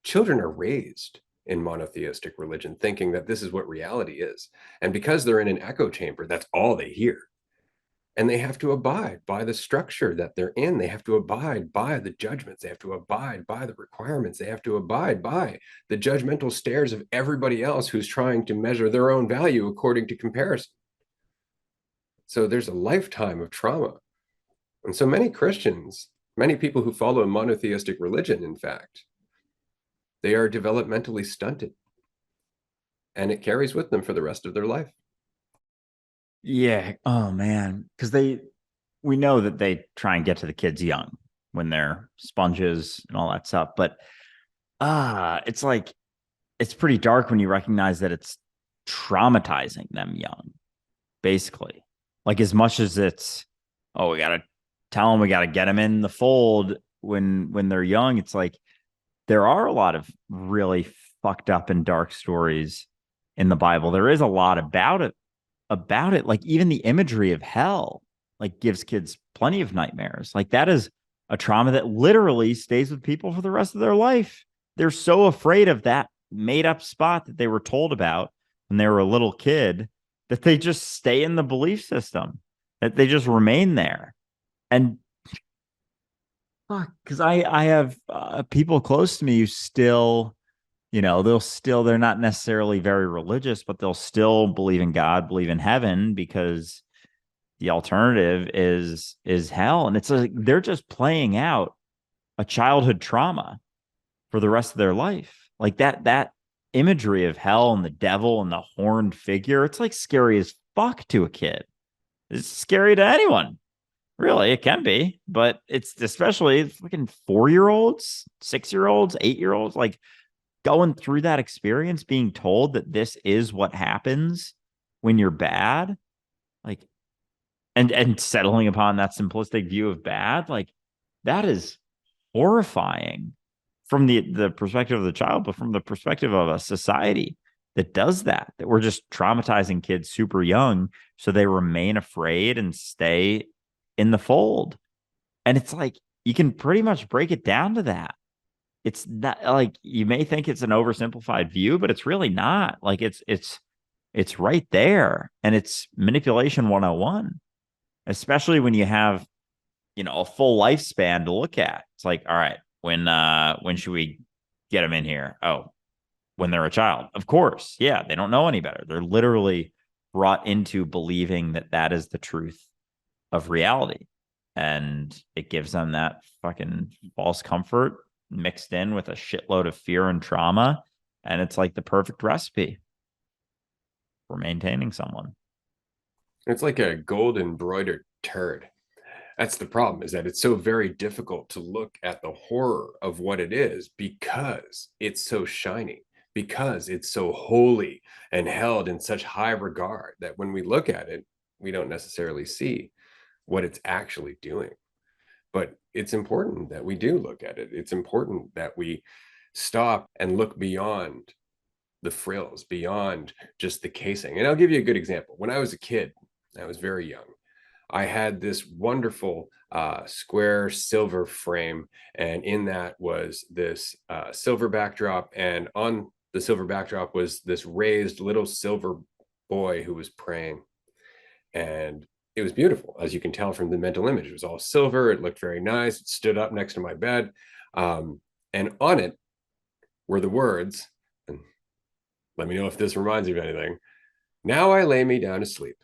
S2: Children are raised in monotheistic religion thinking that this is what reality is. And because they're in an echo chamber, that's all they hear. And they have to abide by the structure that they're in. They have to abide by the judgments. They have to abide by the requirements. They have to abide by the judgmental stares of everybody else who's trying to measure their own value according to comparison. So there's a lifetime of trauma. And so many Christians, many people who follow a monotheistic religion, in fact, they are developmentally stunted. And it carries with them for the rest of their life.
S1: Yeah. Oh man. Because we know that they try and get to the kids young when they're sponges and all that stuff. But it's like it's pretty dark when you recognize that it's traumatizing them young, basically. Like as much as it's, oh, we gotta tell them, we gotta get them in the fold when they're young. It's like there are a lot of really fucked up and dark stories in the Bible. There is a lot about it. Like even the imagery of hell, like gives kids plenty of nightmares. Like that is a trauma that literally stays with people for the rest of their life. They're so afraid of that made up spot that they were told about when they were a little kid that they just stay in the belief system, that they just remain there. And Fuck, because I have people close to me who still, they're not necessarily very religious, but they'll still believe in God, believe in heaven, because the alternative is hell. And it's like they're just playing out a childhood trauma for the rest of their life. Like that imagery of hell and the devil and the horned figure, it's like scary as fuck to a kid. It's scary to anyone. Really, it can be, but it's especially fucking 4 year olds, 6 year olds, 8 year olds, like going through that experience, being told that this is what happens when you're bad, like, and settling upon that simplistic view of bad, like that is horrifying from the perspective of the child, but from the perspective of a society that does that we're just traumatizing kids super young so they remain afraid and stay in the fold. And it's like you can pretty much break it down to that. It's not like you may think it's an oversimplified view, but it's really not. Like it's right there. And it's manipulation 101, especially when you have, a full lifespan to look at. It's like, all right, when should we get them in here? Oh, when they're a child. Of course. Yeah, they don't know any better. They're literally brought into believing that that is the truth of reality. And it gives them that fucking false comfort mixed in with a shitload of fear and trauma. And it's like the perfect recipe for maintaining someone.
S2: It's like a gold embroidered turd. That's the problem, is that it's so very difficult to look at the horror of what it is because it's so shiny, because it's so holy and held in such high regard that when we look at it, we don't necessarily see what it's actually doing. But it's important that we do look at it. It's important that we stop and look beyond the frills, beyond just the casing. And I'll give you a good example. When I was a kid, I was very young. I had this wonderful square silver frame, and in that was this silver backdrop, and on the silver backdrop was this raised little silver boy who was praying, and it was beautiful, as you can tell from the mental image. It was all silver. It looked very nice. It stood up next to my bed, and on it were the words, and let me know if this reminds you of anything. Now I lay me down to sleep.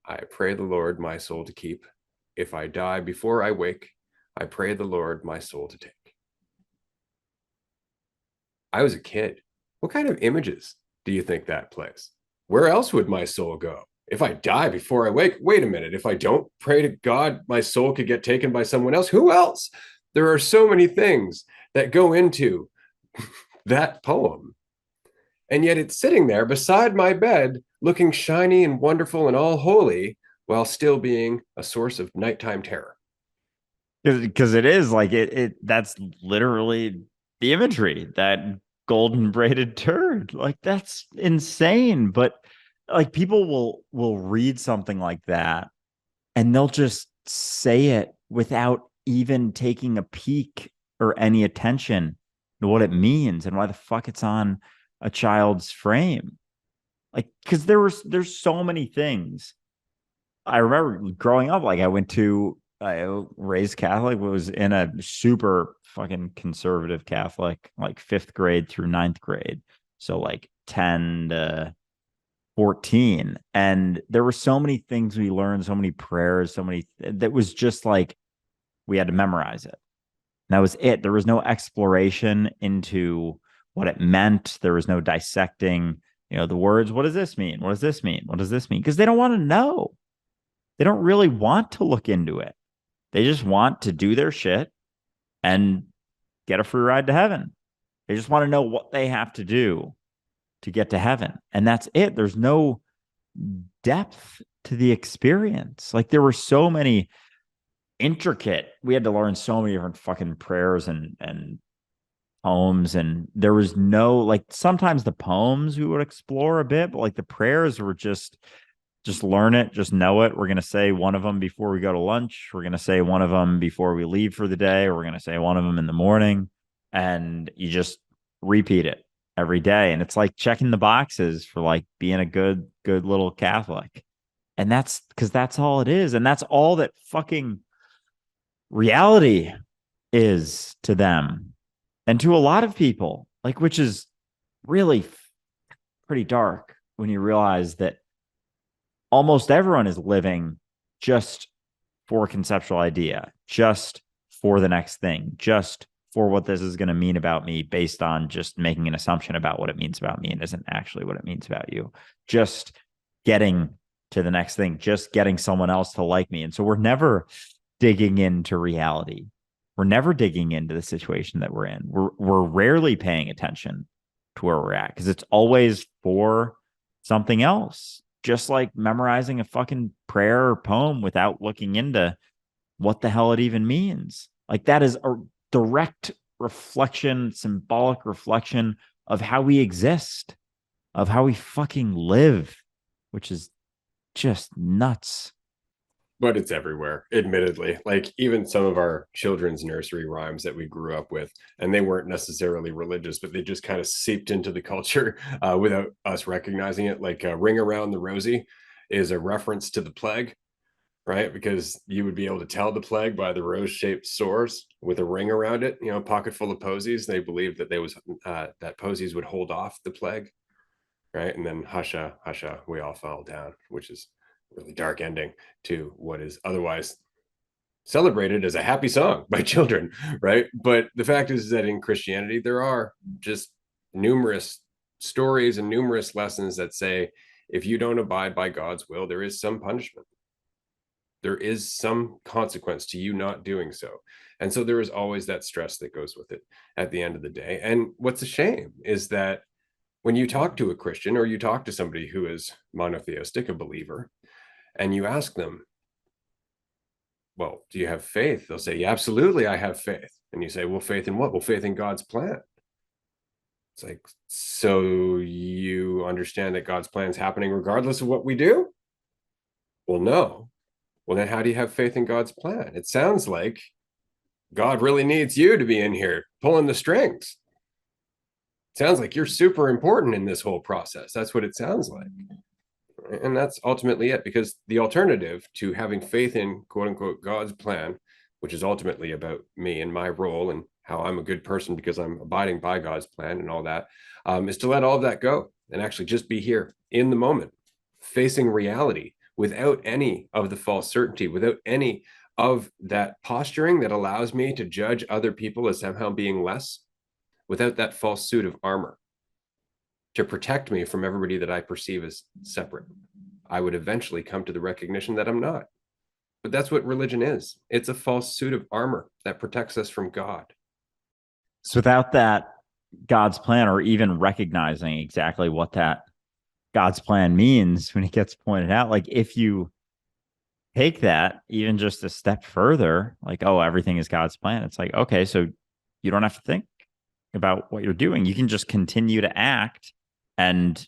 S2: I pray the Lord my soul to keep. If I die before I wake, I pray the Lord my soul to take. I was a kid. What kind of images do you think that plays? Where else would my soul go? If I die before I wake, wait a minute. If I don't pray to God, my soul could get taken by someone else. Who else? There are so many things that go into that poem. And yet it's sitting there beside my bed, looking shiny and wonderful and all holy, while still being a source of nighttime terror.
S1: Because it is like that's literally the imagery, that golden braided turd. Like that's insane. But like people will read something like that and they'll just say it without even taking a peek or any attention to what it means and why the fuck it's on a child's frame. Like, because there's so many things. I remember growing up, like I raised Catholic, was in a super fucking conservative Catholic, like fifth grade through ninth grade. So like 10 to 14. And there were so many things we learned, so many prayers, so many that was just like we had to memorize it. And that was it. There was no exploration into what it meant. There was no dissecting, the words. What does this mean? What does this mean? What does this mean? Because they don't want to know. They don't really want to look into it. They just want to do their shit and get a free ride to heaven. They just want to know what they have to do to get to heaven. And that's it. There's no depth to the experience. Like there were so many intricate, we had to learn so many different fucking prayers and poems. And there was no, like sometimes the poems we would explore a bit, but like the prayers were just learn it, just know it. We're going to say one of them before we go to lunch. We're going to say one of them before we leave for the day. Or we're going to say one of them in the morning. And you just repeat it every day. And it's like checking the boxes for like being a good little Catholic. And that's because that's all it is. And that's all that fucking reality is to them and to a lot of people, like, which is really pretty dark when you realize that almost everyone is living just for a conceptual idea, just for the next thing, just for what this is going to mean about me based on just making an assumption about what it means about me and isn't actually what it means about you. Just getting to the next thing, just getting someone else to like me. And so we're never digging into reality. We're never digging into the situation that we're in. We're rarely paying attention to where we're at because it's always for something else. Just like memorizing a fucking prayer or poem without looking into what the hell it even means. Like that is a direct reflection, symbolic reflection of how we exist, of how we fucking live, which is just nuts.
S2: But it's everywhere, admittedly. Like even some of our children's nursery rhymes that we grew up with, and they weren't necessarily religious, but they just kind of seeped into the culture without us recognizing it. Like Ring Around the Rosie is a reference to the plague, right? Because you would be able to tell the plague by the rose-shaped sores with a ring around it, you know, pocket full of posies. They believed that there was that posies would hold off the plague, right? And then husha, husha, we all fall down, which is really dark ending to what is otherwise celebrated as a happy song by children, right? But the fact is that in Christianity, there are just numerous stories and numerous lessons that say if you don't abide by God's will, there is some punishment. There is some consequence to you not doing so. And so there is always that stress that goes with it at the end of the day. And what's a shame is that when you talk to a Christian or you talk to somebody who is monotheistic, a believer, and you ask them, well, do you have faith? They'll say, yeah, absolutely, I have faith. And you say, well, faith in what? Well, faith in God's plan. It's like, so you understand that God's plan is happening regardless of what we do? Well, no. Well, then how do you have faith in God's plan? It sounds like God really needs you to be in here pulling the strings. It sounds like you're super important in this whole process. That's what it sounds like. And that's ultimately it, because the alternative to having faith in quote unquote God's plan, which is ultimately about me and my role and how I'm a good person because I'm abiding by God's plan and all that, is to let all of that go and actually just be here in the moment, facing reality without any of the false certainty, without any of that posturing that allows me to judge other people as somehow being less, without that false suit of armor to protect me from everybody that I perceive as separate. I would eventually come to the recognition that I'm not. But that's what religion is. It's a false suit of armor that protects us from God.
S1: So without that God's plan, or even recognizing exactly what that God's plan means when it gets pointed out, like if you take that even just a step further, like, oh, everything is God's plan. It's like, okay, so you don't have to think about what you're doing. You can just continue to act and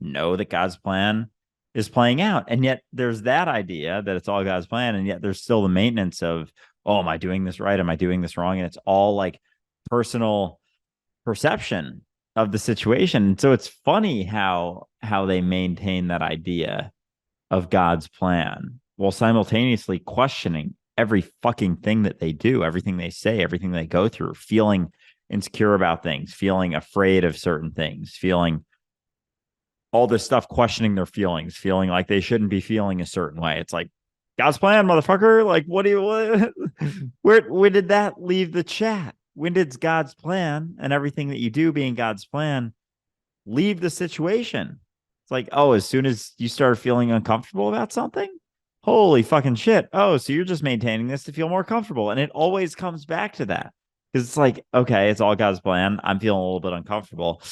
S1: know that God's plan is playing out. And yet there's that idea that it's all God's plan. And yet there's still the maintenance of, oh, am I doing this right? Am I doing this wrong? And it's all like personal perception of the situation. So it's funny how they maintain that idea of God's plan while simultaneously questioning every fucking thing that they do, everything they say, everything they go through, feeling insecure about things, feeling afraid of certain things, feeling all this stuff, questioning their feelings, feeling like they shouldn't be feeling a certain way. It's like God's plan, motherfucker. Like, what do you, where did that leave the chat? When did God's plan and everything that you do being God's plan leave the situation? It's like, oh, as soon as you start feeling uncomfortable about something, holy fucking shit. Oh, so you're just maintaining this to feel more comfortable. And it always comes back to that. Because it's like, okay, it's all God's plan. I'm feeling a little bit uncomfortable.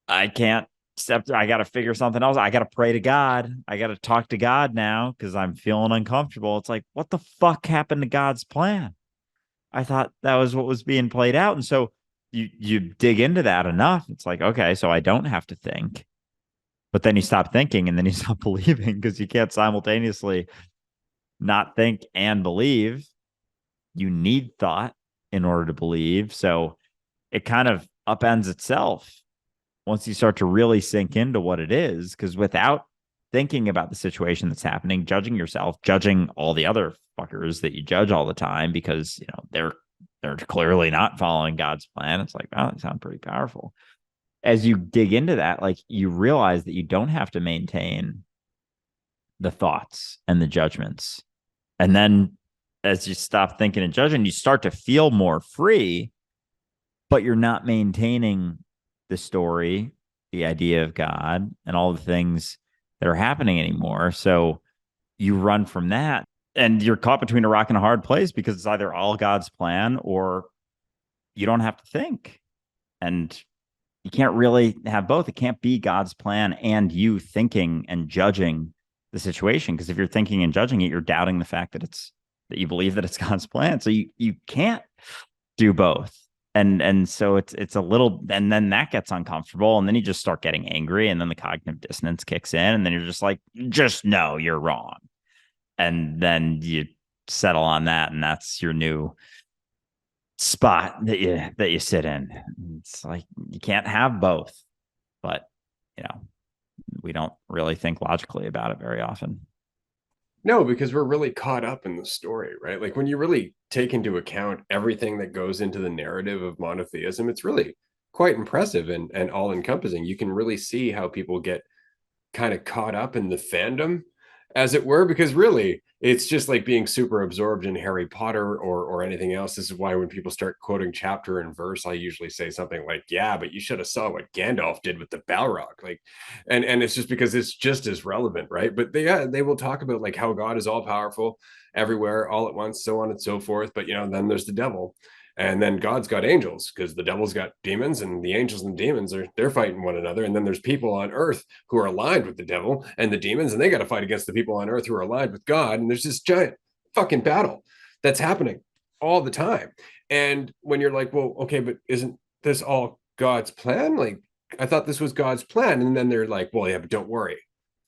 S1: I can't step. I got to figure something else. I got to pray to God. I got to talk to God now because I'm feeling uncomfortable. It's like, what the fuck happened to God's plan? I thought that was what was being played out. And so you dig into that enough. It's like, okay, so I don't have to think. But then you stop thinking and then you stop believing because you can't simultaneously not think and believe. You need thought in order to believe. So it kind of upends itself once you start to really sink into what it is. Because without thinking about the situation that's happening, judging yourself, judging all the other fuckers that you judge all the time because, you know, they're they're clearly not following God's plan. It's like, wow, they sound pretty powerful. As you dig into that, like you realize that you don't have to maintain the thoughts and the judgments. And then as you stop thinking and judging, you start to feel more free, but you're not maintaining the story, the idea of God, and all the things that are happening anymore. So you run from that and you're caught between a rock and a hard place because it's either all God's plan or you don't have to think. And you can't really have both. It can't be God's plan and you thinking and judging the situation. Because if you're thinking and judging it, you're doubting the fact that you believe that it's God's plan. So you can't do both. And so it's a little, and then that gets uncomfortable, and then you just start getting angry, and then the cognitive dissonance kicks in, and then you're just like, just no, you're wrong. And then you settle on that, and that's your new spot that you sit in. It's like you can't have both, but we don't really think logically about it very often.
S2: No, because we're really caught up in the story, right? Like when you really take into account everything that goes into the narrative of monotheism, it's really quite impressive and all encompassing. You can really see how people get kind of caught up in the fandom, as it were, because really it's just like being super absorbed in Harry Potter or anything else. This is why when people start quoting chapter and verse, I usually say something like, yeah, but you should have saw what Gandalf did with the Balrog. Like, and it's just because it's just as relevant, right? But they will talk about like how God is all powerful everywhere, all at once, so on and so forth. But then there's the devil. And then God's got angels because the devil's got demons, and the angels and the demons they're fighting one another. And then there's people on earth who are aligned with the devil and the demons, and they got to fight against the people on earth who are aligned with God. And there's this giant fucking battle that's happening all the time. And when you're like, well, okay, but isn't this all God's plan? Like, I thought this was God's plan. And then they're like, well, yeah, but don't worry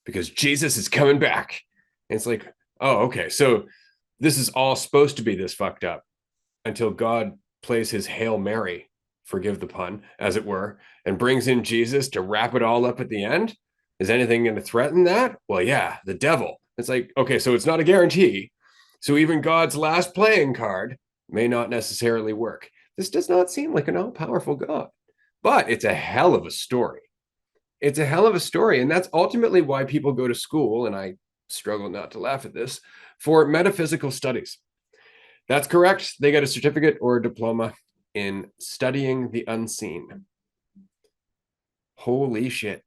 S2: because Jesus is coming back. And it's like, oh, okay. So this is all supposed to be this fucked up until God plays his Hail Mary, forgive the pun, as it were, and brings in Jesus to wrap it all up at the end. Is anything going to threaten that? Well, yeah, the devil. It's like, okay, so it's not a guarantee. So even God's last playing card may not necessarily work. This does not seem like an all-powerful God, but it's a hell of a story. It's a hell of a story. And that's ultimately why people go to school, and I struggle not to laugh at this, for metaphysical studies. That's correct. They get a certificate or a diploma in studying the unseen. Holy shit.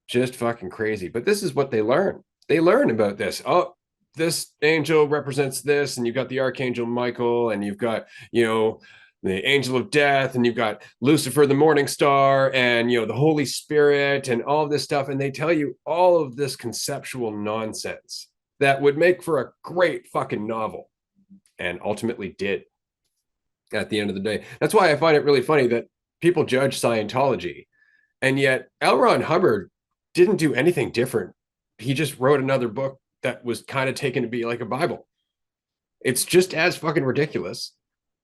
S2: Just fucking crazy. But this is what they learn. They learn about this. Oh, this angel represents this, and you've got the Archangel Michael, and you've got, the angel of death, and you've got Lucifer, the morning star, and, the Holy Spirit, and all of this stuff. And they tell you all of this conceptual nonsense that would make for a great fucking novel. And ultimately did at the end of the day. That's why I find it really funny that people judge Scientology, and yet L. Ron Hubbard didn't do anything different. He just wrote another book that was kind of taken to be like a Bible. It's just as fucking ridiculous.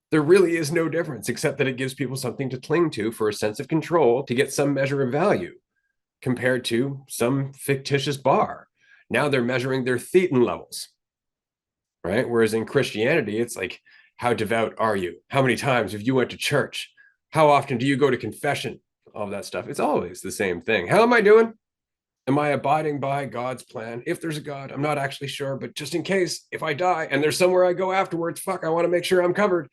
S2: There really is no difference except that it gives people something to cling to for a sense of control to get some measure of value compared to some fictitious bar. Now they're measuring their thetan levels. Right? Whereas in Christianity, it's like, how devout are you? How many times have you went to church? How often do you go to confession? All that stuff. It's always the same thing. How am I doing? Am I abiding by God's plan? If there's a God, I'm not actually sure, but just in case, if I die and there's somewhere I go afterwards, fuck, I want to make sure I'm covered.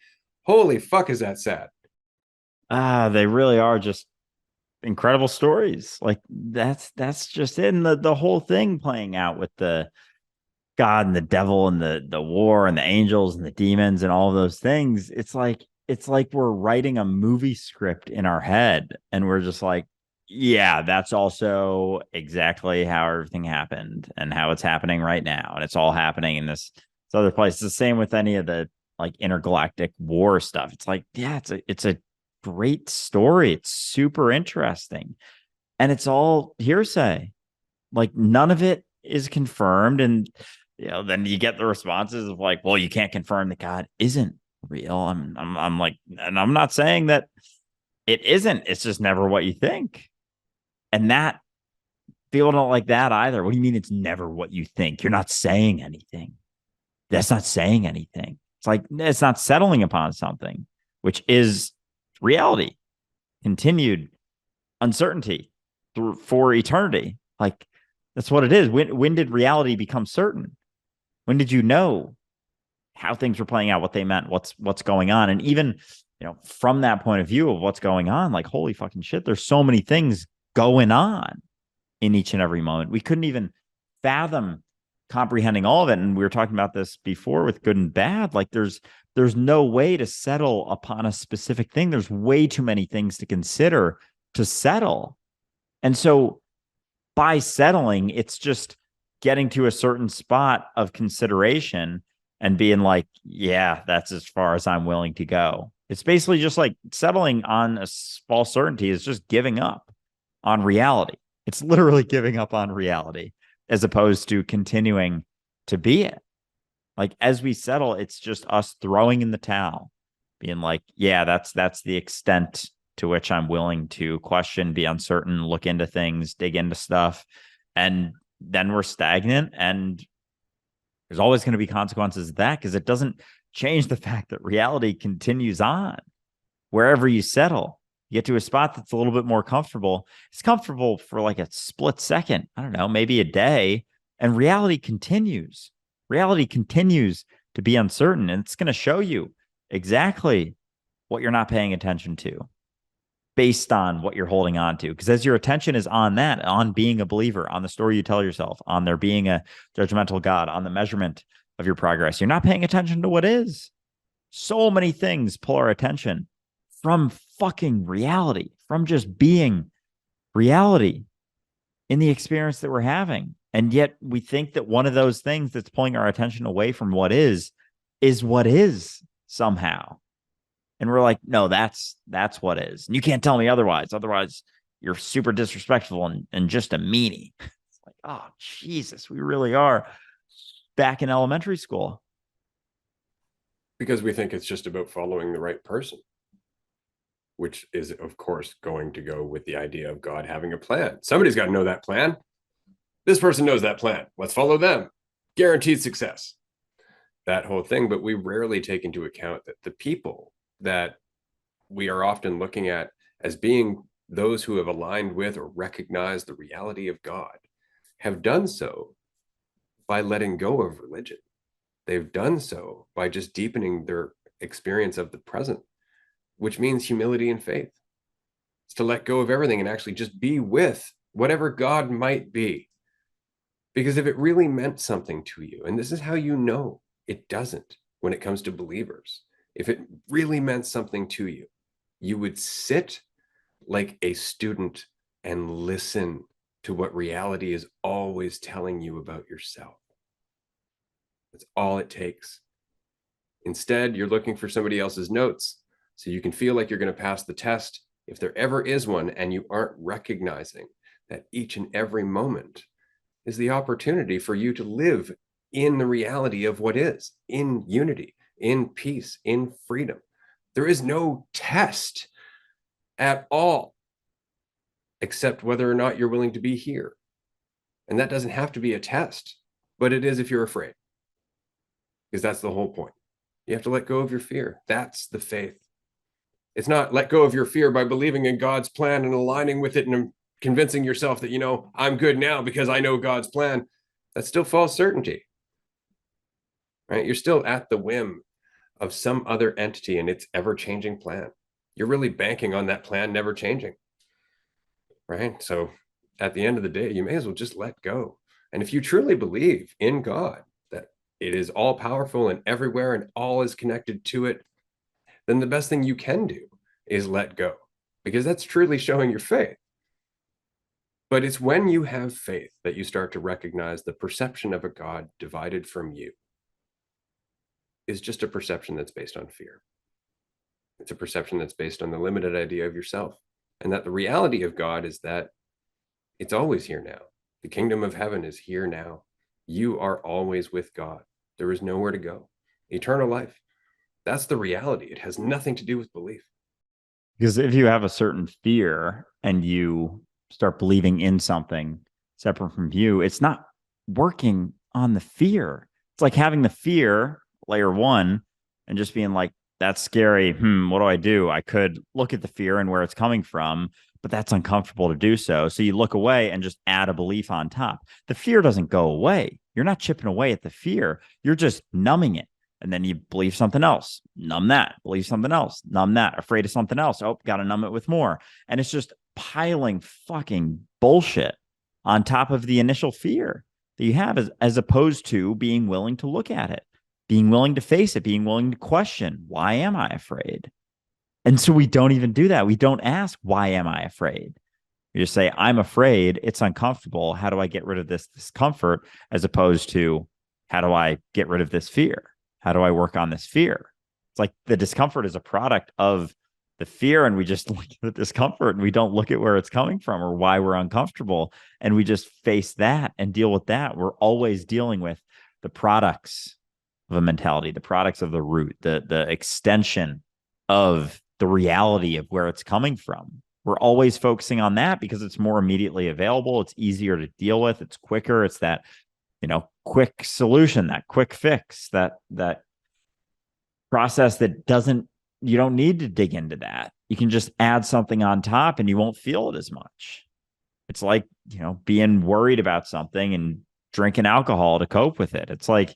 S2: Holy fuck, is that sad?
S1: They really are just incredible stories. Like that's just it. And the whole thing playing out with the God and the devil and the war and the angels and the demons and all of those things. It's like we're writing a movie script in our head, and we're just like, yeah, that's also exactly how everything happened and how it's happening right now, and it's all happening in this other place. It's the same with any of the like intergalactic war stuff. It's like, yeah, it's a great story. It's super interesting, and it's all hearsay. Like none of it is confirmed, and then you get the responses of like, well, you can't confirm that God isn't real. I'm like, and I'm not saying that it isn't. It's just never what you think. And that people don't like that either. What do you mean it's never what you think? You're not saying anything. That's not saying anything. It's like, it's not settling upon something, which is reality, continued uncertainty for eternity. Like, that's what it is. When did reality become certain? When did you know how things were playing out, what they meant, what's going on? And even, from that point of view of what's going on, like, holy fucking shit, there's so many things going on in each and every moment. We couldn't even fathom comprehending all of it. And we were talking about this before with good and bad. Like, there's no way to settle upon a specific thing. There's way too many things to consider to settle. And so by settling, it's just getting to a certain spot of consideration and being like, yeah, that's as far as I'm willing to go. It's basically just like settling on a false certainty is just giving up on reality. It's literally giving up on reality as opposed to continuing to be it. Like, as we settle, it's just us throwing in the towel, being like, yeah, that's the extent to which I'm willing to question, be uncertain, look into things, dig into stuff. And then we're stagnant, and there's always going to be consequences of that, because it doesn't change the fact that reality continues on. Wherever you settle, you get to a spot that's a little bit more comfortable. It's comfortable for like a split second, I don't know, maybe a day, and reality continues. Reality continues to be uncertain, and it's going to show you exactly what you're not paying attention to based on what you're holding on to. Because as your attention is on that, on being a believer, on the story you tell yourself, on there being a judgmental God, on the measurement of your progress, you're not paying attention to what is. So many things pull our attention from fucking reality, from just being reality in the experience that we're having. And yet we think that one of those things that's pulling our attention away from what is what is somehow. And we're like, no, that's what is. And you can't tell me otherwise. Otherwise, you're super disrespectful and just a meanie. It's like, oh, Jesus, we really are back in elementary school.
S2: Because we think it's just about following the right person, which is, of course, going to go with the idea of God having a plan. Somebody's got to know that plan. This person knows that plan. Let's follow them. Guaranteed success. That whole thing. But we rarely take into account that the people that we are often looking at as being those who have aligned with or recognized the reality of God have done so by letting go of religion. They've done so by just deepening their experience of the present, which means humility and faith. It's to let go of everything and actually just be with whatever God might be. Because if it really meant something to you, and this is how you know it doesn't when it comes to believers, if it really meant something to you, you would sit like a student and listen to what reality is always telling you about yourself. That's all it takes. Instead, you're looking for somebody else's notes so you can feel like you're going to pass the test if there ever is one, and you aren't recognizing that each and every moment is the opportunity for you to live in the reality of what is, in unity, in peace, in freedom. There is no test at all, except whether or not you're willing to be here. And that doesn't have to be a test, but it is if you're afraid, because that's the whole point. You have to let go of your fear. That's the faith. It's not let go of your fear by believing in God's plan and aligning with it and convincing yourself that, I'm good now because I know God's plan. That's still false certainty, right? You're still at the whim of some other entity and its ever-changing plan. You're really banking on that plan never changing, right? So at the end of the day, you may as well just let go. And if you truly believe in God, that it is all powerful and everywhere and all is connected to it, then the best thing you can do is let go, because that's truly showing your faith. But it's when you have faith that you start to recognize the perception of a God divided from you is just a perception that's based on fear. It's a perception that's based on the limited idea of yourself, and that the reality of God is that it's always here now. The kingdom of heaven is here now. You are always with God. There is nowhere to go. Eternal life. That's the reality. It has nothing to do with belief.
S1: Because if you have a certain fear and you start believing in something separate from you, it's not working on the fear. It's like having the fear, layer one, and just being like, that's scary. What do I do? I could look at the fear and where it's coming from, but that's uncomfortable to do so. So you look away and just add a belief on top. The fear doesn't go away. You're not chipping away at the fear. You're just numbing it. And then you believe something else, numb that, believe something else, numb that, afraid of something else. Oh, got to numb it with more. And it's just piling fucking bullshit on top of the initial fear that you have, as opposed to being willing to look at it, being willing to face it, being willing to question, why am I afraid? And so we don't even do that. We don't ask, why am I afraid? You just say, I'm afraid, it's uncomfortable. How do I get rid of this discomfort? As opposed to, how do I get rid of this fear? How do I work on this fear? It's like the discomfort is a product of the fear, and we just look at the discomfort and we don't look at where it's coming from or why we're uncomfortable. And we just face that and deal with that. We're always dealing with the products of a mentality, the products of the root, the extension of the reality of where it's coming from. We're always focusing on that because it's more immediately available. It's easier to deal with. It's quicker. It's that, quick solution, that quick fix, that process that you don't need to dig into that. You can just add something on top and you won't feel it as much. It's like, being worried about something and drinking alcohol to cope with it. It's like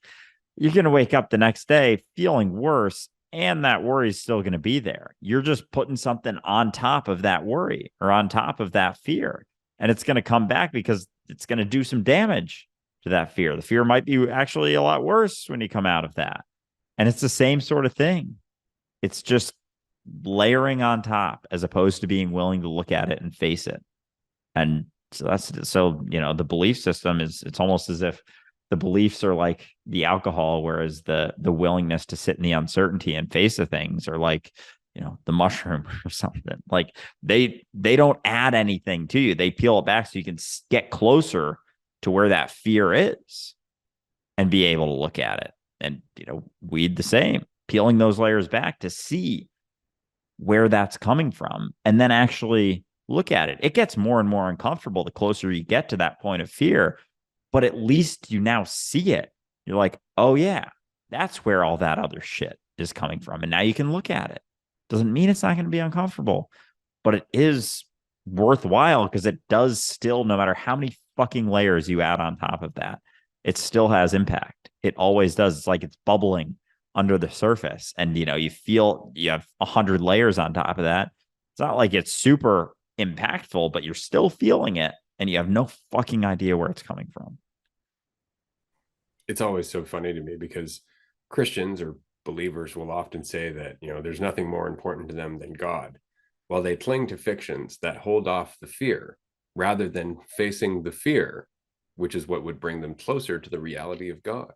S1: you're going to wake up the next day feeling worse, and that worry is still going to be there. You're just putting something on top of that worry or on top of that fear, and it's going to come back because it's going to do some damage to that fear. The fear might be actually a lot worse when you come out of that. And it's the same sort of thing. It's just layering on top as opposed to being willing to look at it and face it. And so the belief system it's almost as if the beliefs are like the alcohol, whereas the willingness to sit in the uncertainty and face the things are like, the mushroom or something. Like they don't add anything to you. They peel it back so you can get closer to where that fear is and be able to look at it. And, weed the same, peeling those layers back to see where that's coming from and then actually look at it. It gets more and more uncomfortable the closer you get to that point of fear, but at least you now see it. You're like, oh yeah, that's where all that other shit is coming from. And now you can look at it. Doesn't mean it's not going to be uncomfortable, but it is worthwhile because it does still, no matter how many fucking layers you add on top of that, it still has impact. It always does. It's like it's bubbling under the surface. And, you feel you have 100 layers on top of that. It's not like it's super impactful, but you're still feeling it and you have no fucking idea where it's coming from.
S2: It's always so funny to me because Christians or believers will often say that, there's nothing more important to them than God, while they cling to fictions that hold off the fear rather than facing the fear, which is what would bring them closer to the reality of God.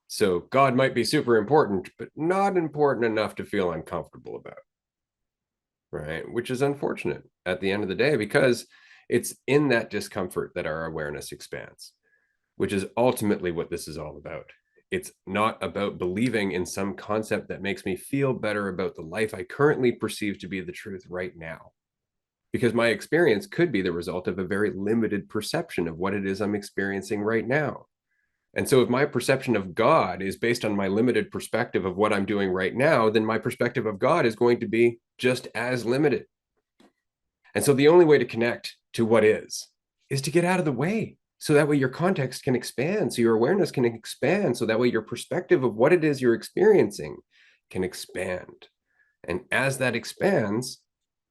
S2: So God might be super important, but not important enough to feel uncomfortable about, right? Which is unfortunate at the end of the day, because it's in that discomfort that our awareness expands, which is ultimately what this is all about. It's not about believing in some concept that makes me feel better about the life I currently perceive to be the truth right now, because my experience could be the result of a very limited perception of what it is I'm experiencing right now. And so if my perception of God is based on my limited perspective of what I'm doing right now, then my perspective of God is going to be just as limited. And so the only way to connect to what is to get out of the way. So that way your context can expand, so your awareness can expand, so that way your perspective of what it is you're experiencing can expand. And as that expands,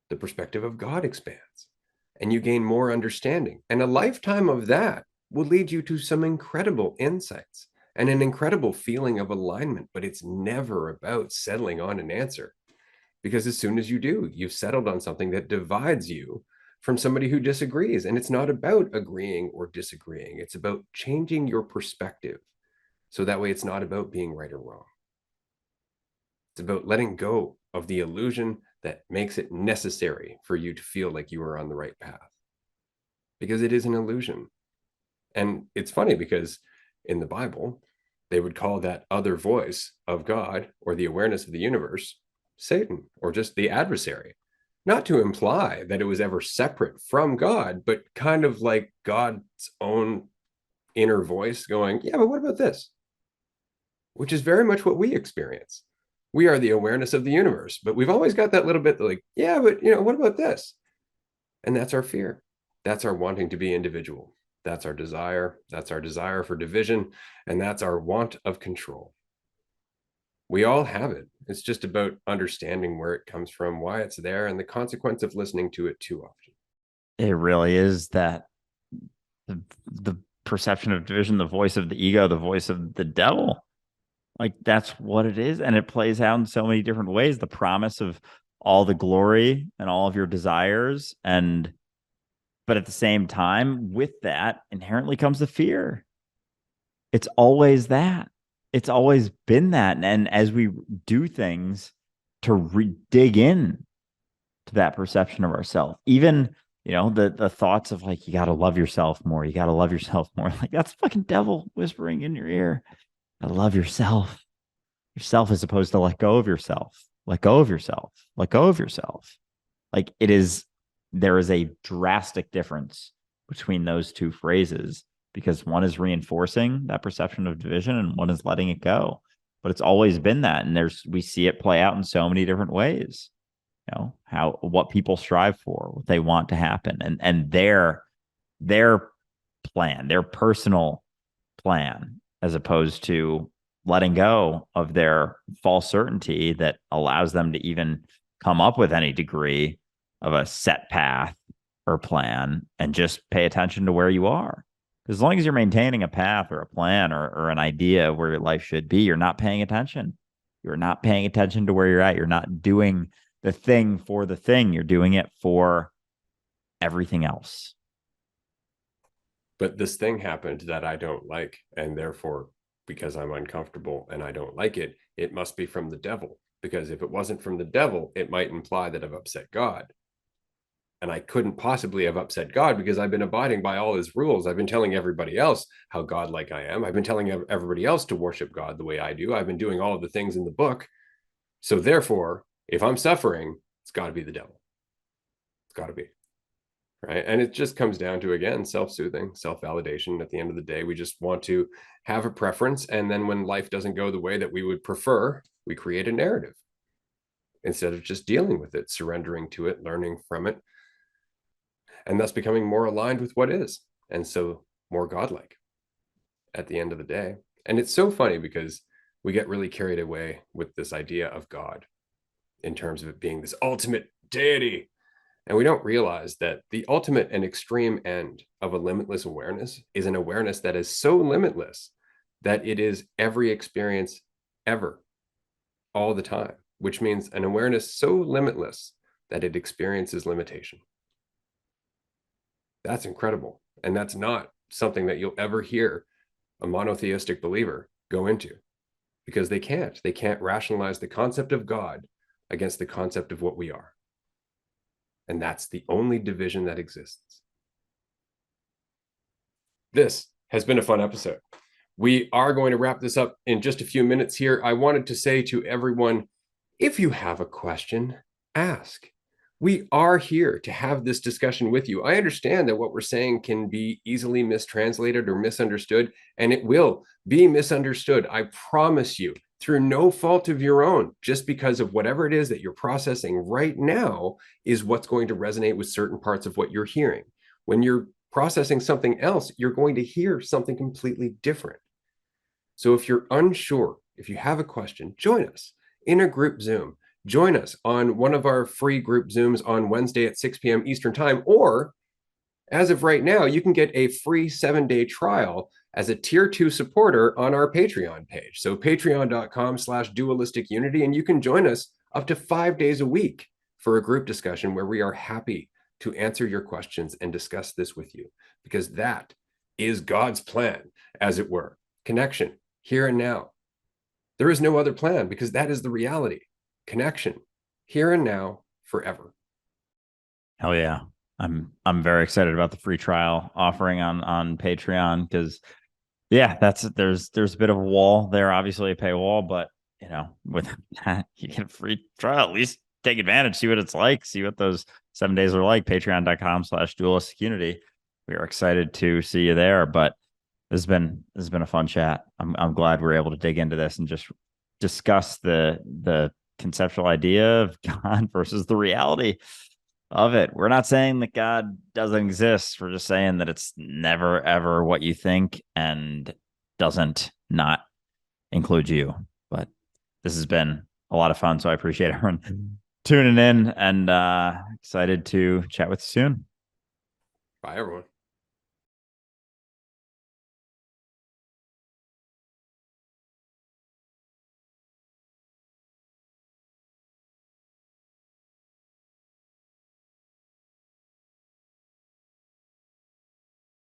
S2: the perspective of God expands, and you gain more understanding. And a lifetime of that will lead you to some incredible insights and an incredible feeling of alignment. But it's never about settling on an answer, because as soon as you do, you've settled on something that divides you from somebody who disagrees. And it's not about agreeing or disagreeing. It's about changing your perspective. So that way it's not about being right or wrong. It's about letting go of the illusion that makes it necessary for you to feel like you are on the right path, because it is an illusion. And it's funny because in the Bible, they would call that other voice of God or the awareness of the universe Satan, or just the adversary, not to imply that it was ever separate from God, but kind of like God's own inner voice going, yeah, but what about this? Which is very much what we experience. We are the awareness of the universe. But we've always got that little bit like, yeah, but what about this? And that's our fear. That's our wanting to be individual. That's our desire. That's our desire for division. And that's our want of control. We all have it. It's just about understanding where it comes from, why it's there, and the consequence of listening to it too often.
S1: It really is that the perception of division, the voice of the ego, the voice of the devil. Like that's what it is. And it plays out in so many different ways. The promise of all the glory and all of your desires. But at the same time, with that inherently comes the fear. It's always that. It's always been that. And as we do things to dig in to that perception of ourselves, even the thoughts of like, you got to love yourself more. You got to love yourself more. Like that's fucking devil whispering in your ear. I love yourself. Yourself as opposed to let go of yourself. Let go of yourself. Let go of yourself. Like there is a drastic difference between those two phrases because one is reinforcing that perception of division and one is letting it go. But it's always been that. And we see it play out in so many different ways. What people strive for, what they want to happen, and their plan, their personal plan, as opposed to letting go of their false certainty that allows them to even come up with any degree of a set path or plan and just pay attention to where you are. As long as you're maintaining a path or a plan or an idea of where your life should be, you're not paying attention. You're not paying attention to where you're at. You're not doing the thing for the thing. You're doing it for everything else.
S2: But this thing happened that I don't like. And therefore, because I'm uncomfortable and I don't like it, it must be from the devil. Because if it wasn't from the devil, it might imply that I've upset God. And I couldn't possibly have upset God because I've been abiding by all his rules. I've been telling everybody else how godlike I am. I've been telling everybody else to worship God the way I do. I've been doing all of the things in the book. So therefore, if I'm suffering, it's got to be the devil. It's got to be. Right. And it just comes down to, again, self-soothing, self-validation. At the end of the day, we just want to have a preference. And then when life doesn't go the way that we would prefer, we create a narrative instead of just dealing with it, surrendering to it, learning from it, and thus becoming more aligned with what is. And so more godlike at the end of the day. And it's so funny because we get really carried away with this idea of God in terms of it being this ultimate deity. And we don't realize that the ultimate and extreme end of a limitless awareness is an awareness that is so limitless that it is every experience ever, all the time, which means an awareness so limitless that it experiences limitation. That's incredible. And that's not something that you'll ever hear a monotheistic believer go into because they can't. They can't rationalize the concept of God against the concept of what we are. And that's the only division that exists. This has been a fun episode. We are going to wrap this up in just a few minutes here. I wanted to say to everyone, if you have a question, ask. We are here to have this discussion with you. I understand that what we're saying can be easily mistranslated or misunderstood, and it will be misunderstood. I promise you, through no fault of your own, just because of whatever it is that you're processing right now is what's going to resonate with certain parts of what you're hearing. When you're processing something else, you're going to hear something completely different. So if you're unsure, if you have a question, join us in a group Zoom. Join us on one of our free group Zooms on Wednesday at 6 p.m. Eastern Time, or as of right now, you can get a free 7-day trial as a tier 2 supporter on our Patreon page. So patreon.com/dualistic unity, and you can join us up to 5 days a week for a group discussion where we are happy to answer your questions and discuss this with you, because that is God's plan, as it were. Connection, here and now. There is no other plan because that is the reality. Connection, here and now, forever.
S1: Hell yeah. I'm very excited about the free trial offering on Patreon because there's a bit of a wall there, obviously a paywall, but with that you get a free trial. At least take advantage, see what it's like, see what those 7 days are like. Patreon.com/dualistic unity. We are excited to see you there. But this has been a fun chat. I'm glad we're able to dig into this and just discuss the conceptual idea of God versus the reality of it. We're not saying that God doesn't exist. We're just saying that it's never ever what you think and doesn't not include you. But this has been a lot of fun. So I appreciate everyone tuning in and excited to chat with you soon.
S2: Bye, everyone.